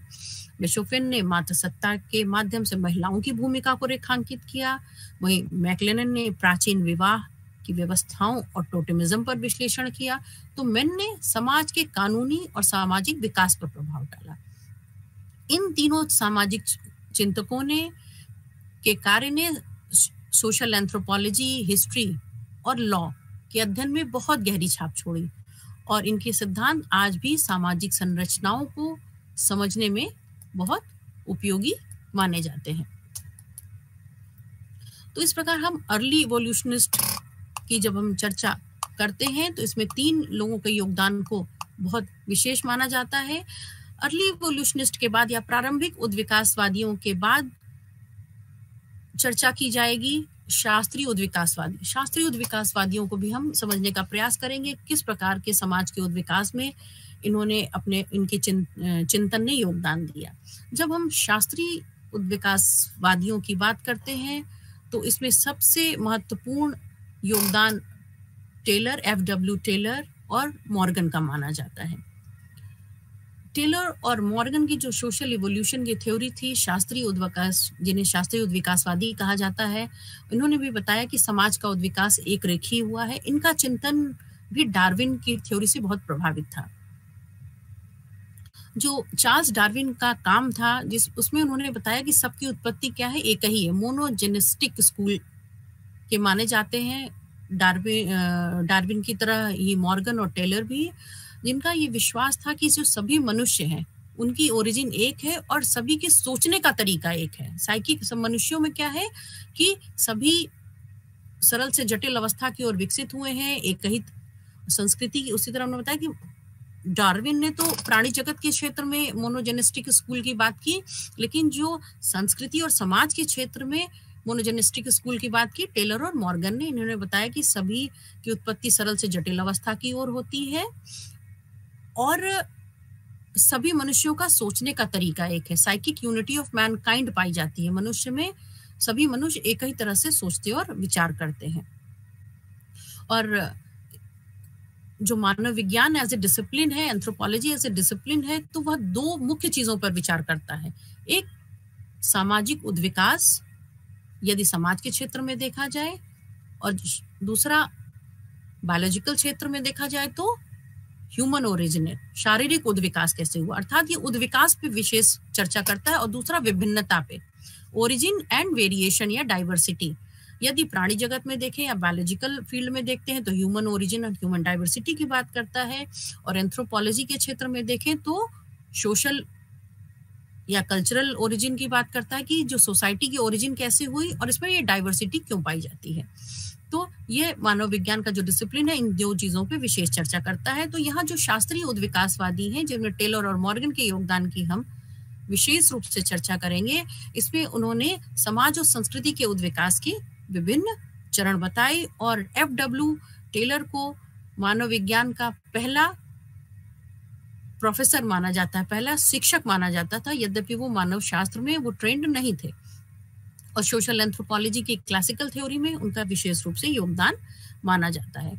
S1: बेशोफेन ने मातृसत्ता के माध्यम से महिलाओं की भूमिका को रेखांकित किया, वहीं मैकलेनन ने प्राचीन विवाह की व्यवस्थाओं और टोटेमिज्म पर विश्लेषण किया। तो मेन ने समाज के कानूनी और सामाजिक विकास पर प्रभाव डाला। इन तीनों सामाजिक चिंतकों ने के कार्य ने सोशल एंथ्रोपोलॉजी, हिस्ट्री और लॉ के अध्ययन में बहुत गहरी छाप छोड़ी और इनके सिद्धांत आज भी सामाजिक संरचनाओं को समझने में बहुत उपयोगी माने जाते हैं। तो इस प्रकार हम अर्ली इवोल्यूशनिस्ट की जब हम चर्चा करते हैं तो इसमें 3 लोगों के योगदान को बहुत विशेष माना जाता है। अर्ली इवोल्यूशनिस्ट के बाद या प्रारंभिक उद्विकासवादियों के बाद चर्चा की जाएगी शास्त्रीय उद्विकासवादी। शास्त्रीय उद्विकासवादियों को भी हम समझने का प्रयास करेंगे, किस प्रकार के समाज के उद्विकास में इन्होंने इनके चिंतन ने योगदान दिया। जब हम शास्त्रीय उद्विकासवादियों की बात करते हैं तो इसमें सबसे महत्वपूर्ण योगदान टेलर, F.W. टेलर और मॉर्गन का माना जाता है। टेलर और मॉर्गन की जो सोशल इवोल्यूशन की थ्योरी थी, शास्त्रीय उद्विकास, जिन्हें शास्त्रीय उद्विकासवादी कहा जाता है, इन्होंने भी बताया कि समाज का उद्विकास एक रेखीय हुआ है। इनका चिंतन भी डार्विन की थ्योरी से बहुत प्रभावित था। जो चार्ल्स डार्विन का काम था, उसमें उन्होंने बताया कि सबकी उत्पत्ति क्या है, एक ही है। मोनोजेनिस्टिक स्कूल के माने जाते हैं डार्विन की तरह ही मॉर्गन और टेलर भी, जिनका ये विश्वास था कि जो सभी मनुष्य हैं उनकी ओरिजिन एक है और सभी के सोचने का तरीका एक है। साइकिक सब मनुष्यों में क्या है कि सभी सरल से जटिल अवस्था की ओर विकसित हुए हैं, एक ही संस्कृति की। उसी तरह उन्होंने बताया कि डार्विन ने तो प्राणी जगत के क्षेत्र में मोनोजेनिस्टिक स्कूल की बात की, लेकिन जो संस्कृति और समाज के क्षेत्र में मोनोजेनिस्टिक स्कूल की बात की टेलर और मॉर्गन ने। इन्होंने बताया कि सभी की उत्पत्ति सरल से जटिल अवस्था की ओर होती है और सभी मनुष्यों का सोचने का तरीका एक है। साइकिक यूनिटी ऑफ मैनकाइंड पाई जाती है मनुष्य में। सभी मनुष्य एक ही तरह से सोचते और विचार करते हैं। और जो मानव विज्ञान एज ए डिसिप्लिन है, एंथ्रोपोलॉजी एज ए डिसिप्लिन है, तो वह 2 मुख्य चीजों पर विचार करता है। एक सामाजिक उद्विकास यदि समाज के क्षेत्र में देखा जाए, और दूसरा बायोलॉजिकल क्षेत्र में देखा जाए तो ह्यूमन ओरिजिन, शारीरिक उद्विकास कैसे हुआ, अर्थात ये उद्विकास पे विशेष चर्चा करता है। और दूसरा विभिन्नता पे, ओरिजिन एंड वेरिएशन या डाइवर्सिटी। यदि प्राणी जगत में देखें या बायोलॉजिकल फील्ड में देखते हैं तो ह्यूमन ओरिजिन और ह्यूमन डाइवर्सिटी की बात करता है, और एंथ्रोपोलॉजी के क्षेत्र में देखें तो सोशल या कल्चरल ओरिजिन की बात करता है कि जो सोसाइटी की ओरिजिन कैसे हुई और इसमें ये डाइवर्सिटी क्यों पाई जाती है। तो ये मानव विज्ञान का जो डिसिप्लिन है इन 2 चीजों पे विशेष चर्चा करता है। तो यहाँ जो शास्त्रीय उद्विकासवादी हैं, जिनमें टेलर और मॉर्गन के योगदान की हम विशेष रूप से चर्चा करेंगे, इसमें उन्होंने समाज और संस्कृति के उद्विकास की विभिन्न चरण बताए। और F.W. टेलर को मानव विज्ञान का पहला प्रोफेसर माना जाता है, पहला शिक्षक माना जाता था, यद्यपि वो मानव शास्त्र में वो ट्रेंड नहीं थे। और सोशल एंथ्रोपोलॉजी की क्लासिकल थ्योरी में उनका विशेष रूप से योगदान माना जाता है।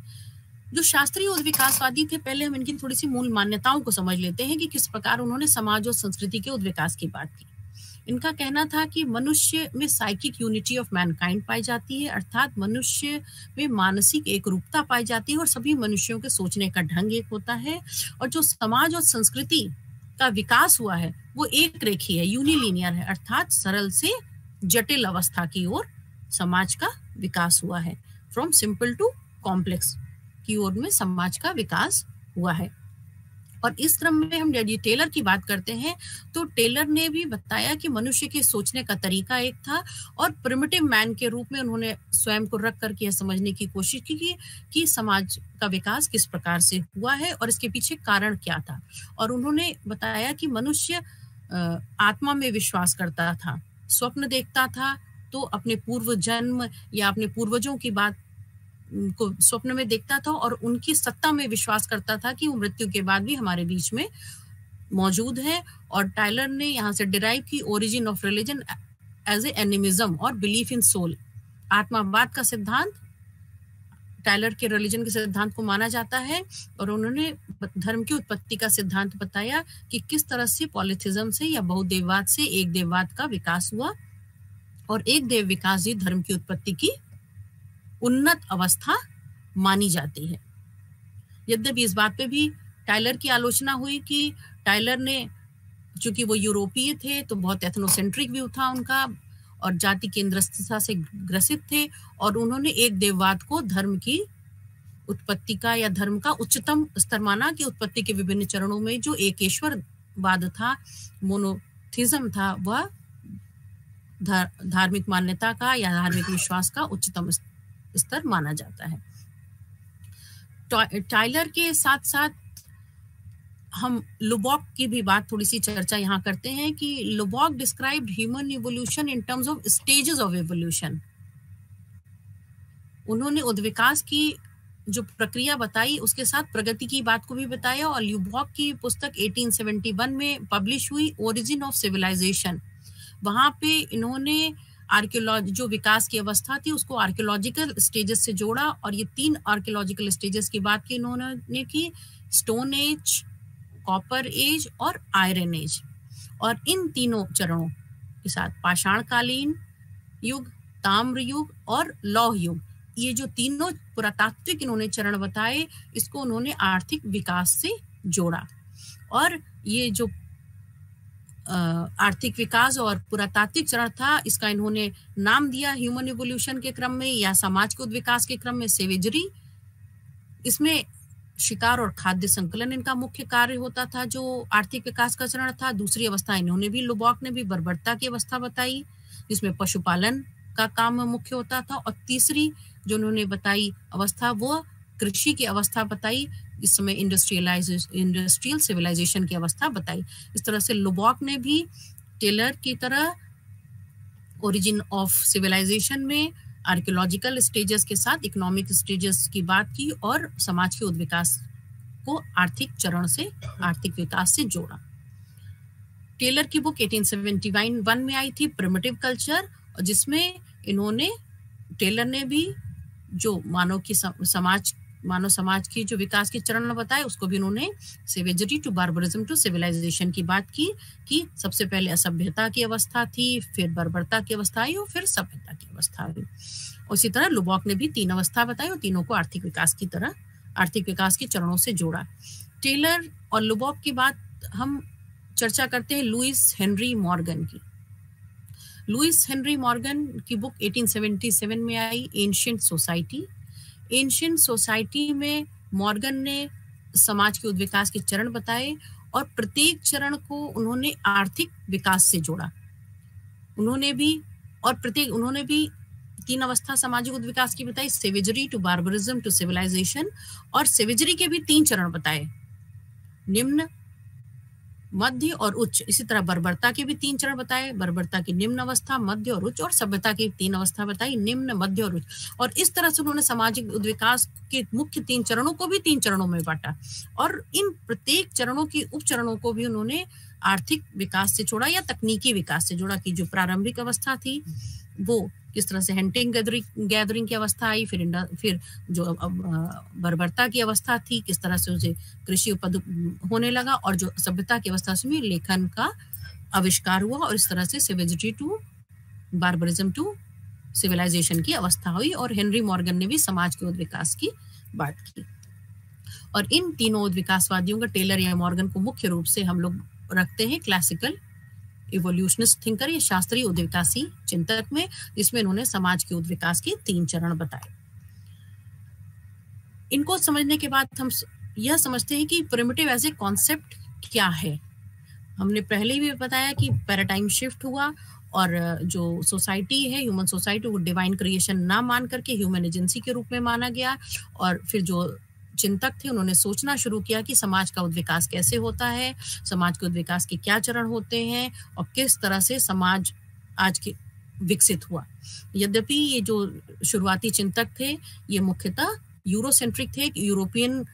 S1: जो शास्त्रीय उद्विकासवादी थे, पहले हम इनकी थोड़ी सी मूल मान्यताओं को समझ लेते हैं कि किस प्रकार उन्होंने समाज और संस्कृति के उद्विकास की बात की। इनका कहना था कि मनुष्य में साइकिक यूनिटी ऑफ मैनकाइंड पाई जाती है, अर्थात मनुष्य में मानसिक एकरूपता पाई जाती है और सभी मनुष्यों के सोचने का ढंग एक होता है। और जो समाज और संस्कृति का विकास हुआ है वो एक रेखीय है, यूनिलीनियर है, अर्थात सरल से जटिल अवस्था की ओर समाज का विकास हुआ है। फ्रॉम सिंपल टू कॉम्प्लेक्स की ओर में समाज का विकास हुआ है। और इस क्रम में हम यदि टेलर की बात करते हैं तो टेलर ने भी बताया कि मनुष्य के सोचने का तरीका एक था और प्रिमिटिव मैन के रूप में उन्होंने स्वयं को रख करके यह समझने की कोशिश की कि समाज का विकास किस प्रकार से हुआ है और इसके पीछे कारण क्या था। और उन्होंने बताया कि मनुष्य आत्मा में विश्वास करता था, स्वप्न देखता था, तो अपने पूर्व जन्म या अपने पूर्वजों की बात को स्वप्न में देखता था और उनकी सत्ता में विश्वास करता था कि वो मृत्यु के बाद भी हमारे बीच में मौजूद है। और टाइलर ने यहाँ से डिराइव की origin of religion as a animism और बिलीफ इन सोल। आत्मावाद का सिद्धांत टाइलर के रिलीजन के सिद्धांत को माना जाता है और उन्होंने धर्म की उत्पत्ति का सिद्धांत बताया कि किस तरह से पॉलिथिज्म से या बहुदेववाद से एक देववाद का विकास हुआ और एक देव विकास ही धर्म की उत्पत्ति की उन्नत अवस्था मानी जाती है। यद्यपि इस बात पे भी टाइलर की आलोचना हुई कि टाइलर ने, चूंकि वो यूरोपीय थे तो बहुत एथनोसेंट्रिक व्यू था उनका और जाति केंद्रस्थता से ग्रसित थे, और उन्होंने एक देववाद को धर्म की उत्पत्ति का या धर्म का उच्चतम स्तर माना कि उत्पत्ति के विभिन्न चरणों में जो एकेश्वरवाद था, मोनोथिज्म था, वह धार्मिक मान्यता का या धार्मिक विश्वास का उच्चतम स्तर माना जाता है। टाइलर के साथ साथ हम लुबॉक की भी बात थोड़ी सी चर्चा यहाँ करते हैं कि Lubbock described human evolution in terms of stages of evolution. उन्होंने उद्विकास की जो प्रक्रिया बताई उसके साथ प्रगति की बात को भी बताया, और लुबॉक की पुस्तक 1871 में पब्लिश हुई, ओरिजिन ऑफ सिविलाइजेशन, वहां पे इन्होंने आर्कियोलॉजी जो विकास की अवस्था थी उसको आर्कियोलॉजिकल स्टेजेस से जोड़ा, और ये 3 आर्कियोलॉजिकल स्टेजेस की बात की इन्होंने की, स्टोन एज, कॉपर एज और आयरन एज। और इन तीनों चरणों के साथ पाषाणकालीन युग, ताम्र युग और लौह युग, ये जो तीनों पुरातात्विक इन्होंने चरण बताए, इसको उन्होंने आर्थिक विकास से जोड़ा। और ये जो आर्थिक विकास और पुरातात्विक चरण था, इसका इन्होंने नाम दिया ह्यूमन इवोल्यूशन के क्रम में या समाज के विकास के क्रम में सेवेजरी। इसमें शिकार और खाद्य संकलन इनका मुख्य कार्य होता था, जो आर्थिक विकास का चरण था। दूसरी अवस्था इन्होंने भी, लुबॉक ने भी बर्बरता की अवस्था बताई, जिसमें पशुपालन का काम मुख्य होता था। और तीसरी जो उन्होंने बताई अवस्था, वो कृषि की अवस्था बताई, इस समय इंडस्ट्रियल सिविलाइजेशन की अवस्था बताई। इस तरह से लुबॉक ने भी टेलर की तरह ओरिजिन ऑफ सिविलाइजेशन में आर्कियोलॉजिकल स्टेजेस के साथ इकोनॉमिक स्टेजेस की बात की, और समाज के उद्विकास को आर्थिक चरण से, आर्थिक विकास से जोड़ा। टेलर की बुक 1871 में आई थी, प्रिमिटिव कल्चर, जिसमें इन्होंने, टेलर ने भी जो मानव समाज की जो विकास के चरण बताए, उसको भी उन्होंने savagery to barbarism to civilisation की बात की कि सबसे पहले असभ्यता की अवस्था थी, फिर बर्बरता की अवस्था आई और फिर सभ्यता की अवस्था आई। उसी तरह लुबॉक ने भी 3 अवस्था बताई और तीनों को आर्थिक विकास की तरह, आर्थिक विकास के चरणों से जोड़ा। टेलर और लुबॉक की बात हम चर्चा करते हैं लुइस हेनरी मॉर्गन की। लुइस हेनरी मॉर्गन की बुक 1877 में आई, एंशिएंट सोसाइटी। एंशिएंट सोसाइटी में मॉर्गन ने समाज के उद्विकास के चरण बताए, और प्रत्येक चरण को उन्होंने आर्थिक विकास से जोड़ा। उन्होंने भी 3 अवस्था सामाजिक उद्विकास की बताई, savagery to barbarism to civilisation, और सेवेजरी के भी 3 चरण बताए, निम्न, मध्य और उच्च। इसी तरह बर्बरता के भी 3 चरण बताए, बर्बरता की निम्न अवस्था, मध्य और उच्च, और सभ्यता की 3 अवस्था बताई, निम्न, मध्य और उच्च। और इस तरह से उन्होंने सामाजिक उद्विकास के मुख्य 3 चरणों को भी 3 चरणों में बांटा, और इन प्रत्येक चरणों की उप चरणों को भी उन्होंने आर्थिक विकास से जोड़ा या तकनीकी विकास से जोड़ा, कि जो प्रारंभिक अवस्था थी वो किस तरह से हंटिंग गैदरिंग की अवस्था आई, फिर जो बर्बरता की अवस्था थी किस तरह से उसे कृषि उत्पादन होने लगा, और जो सभ्यता की अवस्था में लेखन का आविष्कार हुआ, और इस तरह से savagery to barbarism to civilisation की अवस्था हुई। और हेनरी मॉर्गन ने भी समाज के उद्विकास की बात की। और इन तीनों उद्विकासवादियों का, टेलर या मॉर्गन को मुख्य रूप से हम लोग रखते हैं क्लासिकल इवोल्यूशनिस्ट थिंकर या शास्त्रीय उद्विकासी चिंतक में, जिसमें इन्होंने समाज के उद्विकास के 3 चरण बताए। इनको समझने के बाद हम यह समझते हैं कि प्रिमिटिव एज ए कॉन्सेप्ट क्या है। हमने पहले भी बताया कि पैराडाइम शिफ्ट हुआ, और जो सोसाइटी है, ह्यूमन सोसाइटी, वो डिवाइन क्रिएशन ना मान करके ह्यूमन एजेंसी के रूप में माना गया। और फिर जो चिंतक थे उन्होंने सोचना शुरू किया कि समाज का उद्विकास कैसे होता है, समाज के उद्विकास के क्या चरण होते हैं, और किस तरह से समाज आज के विकसित हुआ। यद्यपि ये जो शुरुआती चिंतक थे ये मुख्यतः यूरोसेंट्रिक थे, यूरोपियन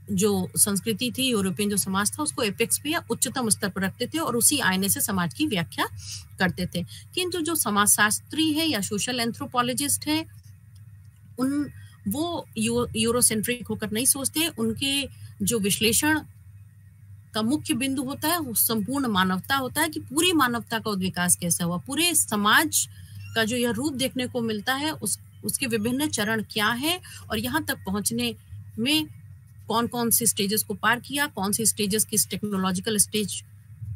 S1: जो संस्कृति थी, यूरोपियन जो समाज था, उसको एपेक्स पे या उच्चतम स्तर पर रखते थे और उसी आईने से समाज की व्याख्या करते थे। किंतु जो समाजशास्त्री है या सोशल एंथ्रोपोलॉजिस्ट है, वो यूरोसेंट्रिक होकर नहीं सोचते। उनके जो विश्लेषण का मुख्य बिंदु होता है वो संपूर्ण मानवता होता है, कि पूरी मानवता का उद्विकास कैसा हुआ, पूरे समाज का जो यह रूप देखने को मिलता है उसके विभिन्न चरण क्या है, और यहाँ तक पहुंचने में कौन कौन सी स्टेजेस को पार किया, कौन सी स्टेजेस किस टेक्नोलॉजिकल स्टेज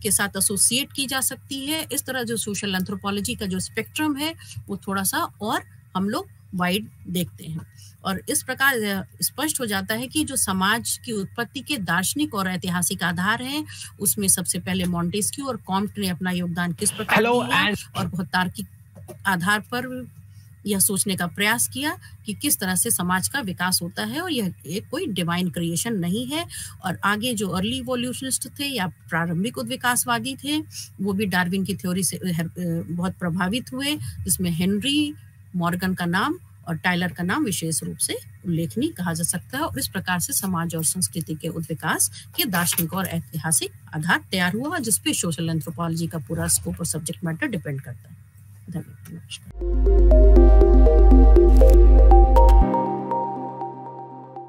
S1: के साथ एसोसिएट की जा सकती है। इस तरह जो सोशल एंथ्रोपोलॉजी का जो स्पेक्ट्रम है वो थोड़ा सा और हम लोग वाइड देखते हैं, और इस प्रकार स्पष्ट हो जाता है कि जो समाज की उत्पत्ति के दार्शनिक और ऐतिहासिक आधार हैं, उसमें सबसे पहले मॉन्टेस्क्यू और कॉम्ट ने अपना योगदान किस प्रकार दिया, और बहुत तार्किक आधार पर यह सोचने का प्रयास किया कि किस तरह से समाज का विकास होता है, और यह एक कोई डिवाइन क्रिएशन नहीं है। और आगे जो अर्ली इवोल्यूशनिस्ट थे या प्रारंभिक उद्विकासवादी थे, वो भी डार्विन की थ्योरी से बहुत प्रभावित हुए, जिसमें हेनरी मॉर्गन का नाम और टाइलर का नाम विशेष रूप से उल्लेखनीय कहा जा सकता है। और इस प्रकार से समाज और संस्कृति के उद्विकास के दार्शनिक और ऐतिहासिक आधार तैयार हुआ, जिसपे सोशल एंथ्रोपोलॉजी का पूरा स्कोप और सब्जेक्ट मैटर डिपेंड करता है। धन्यवाद।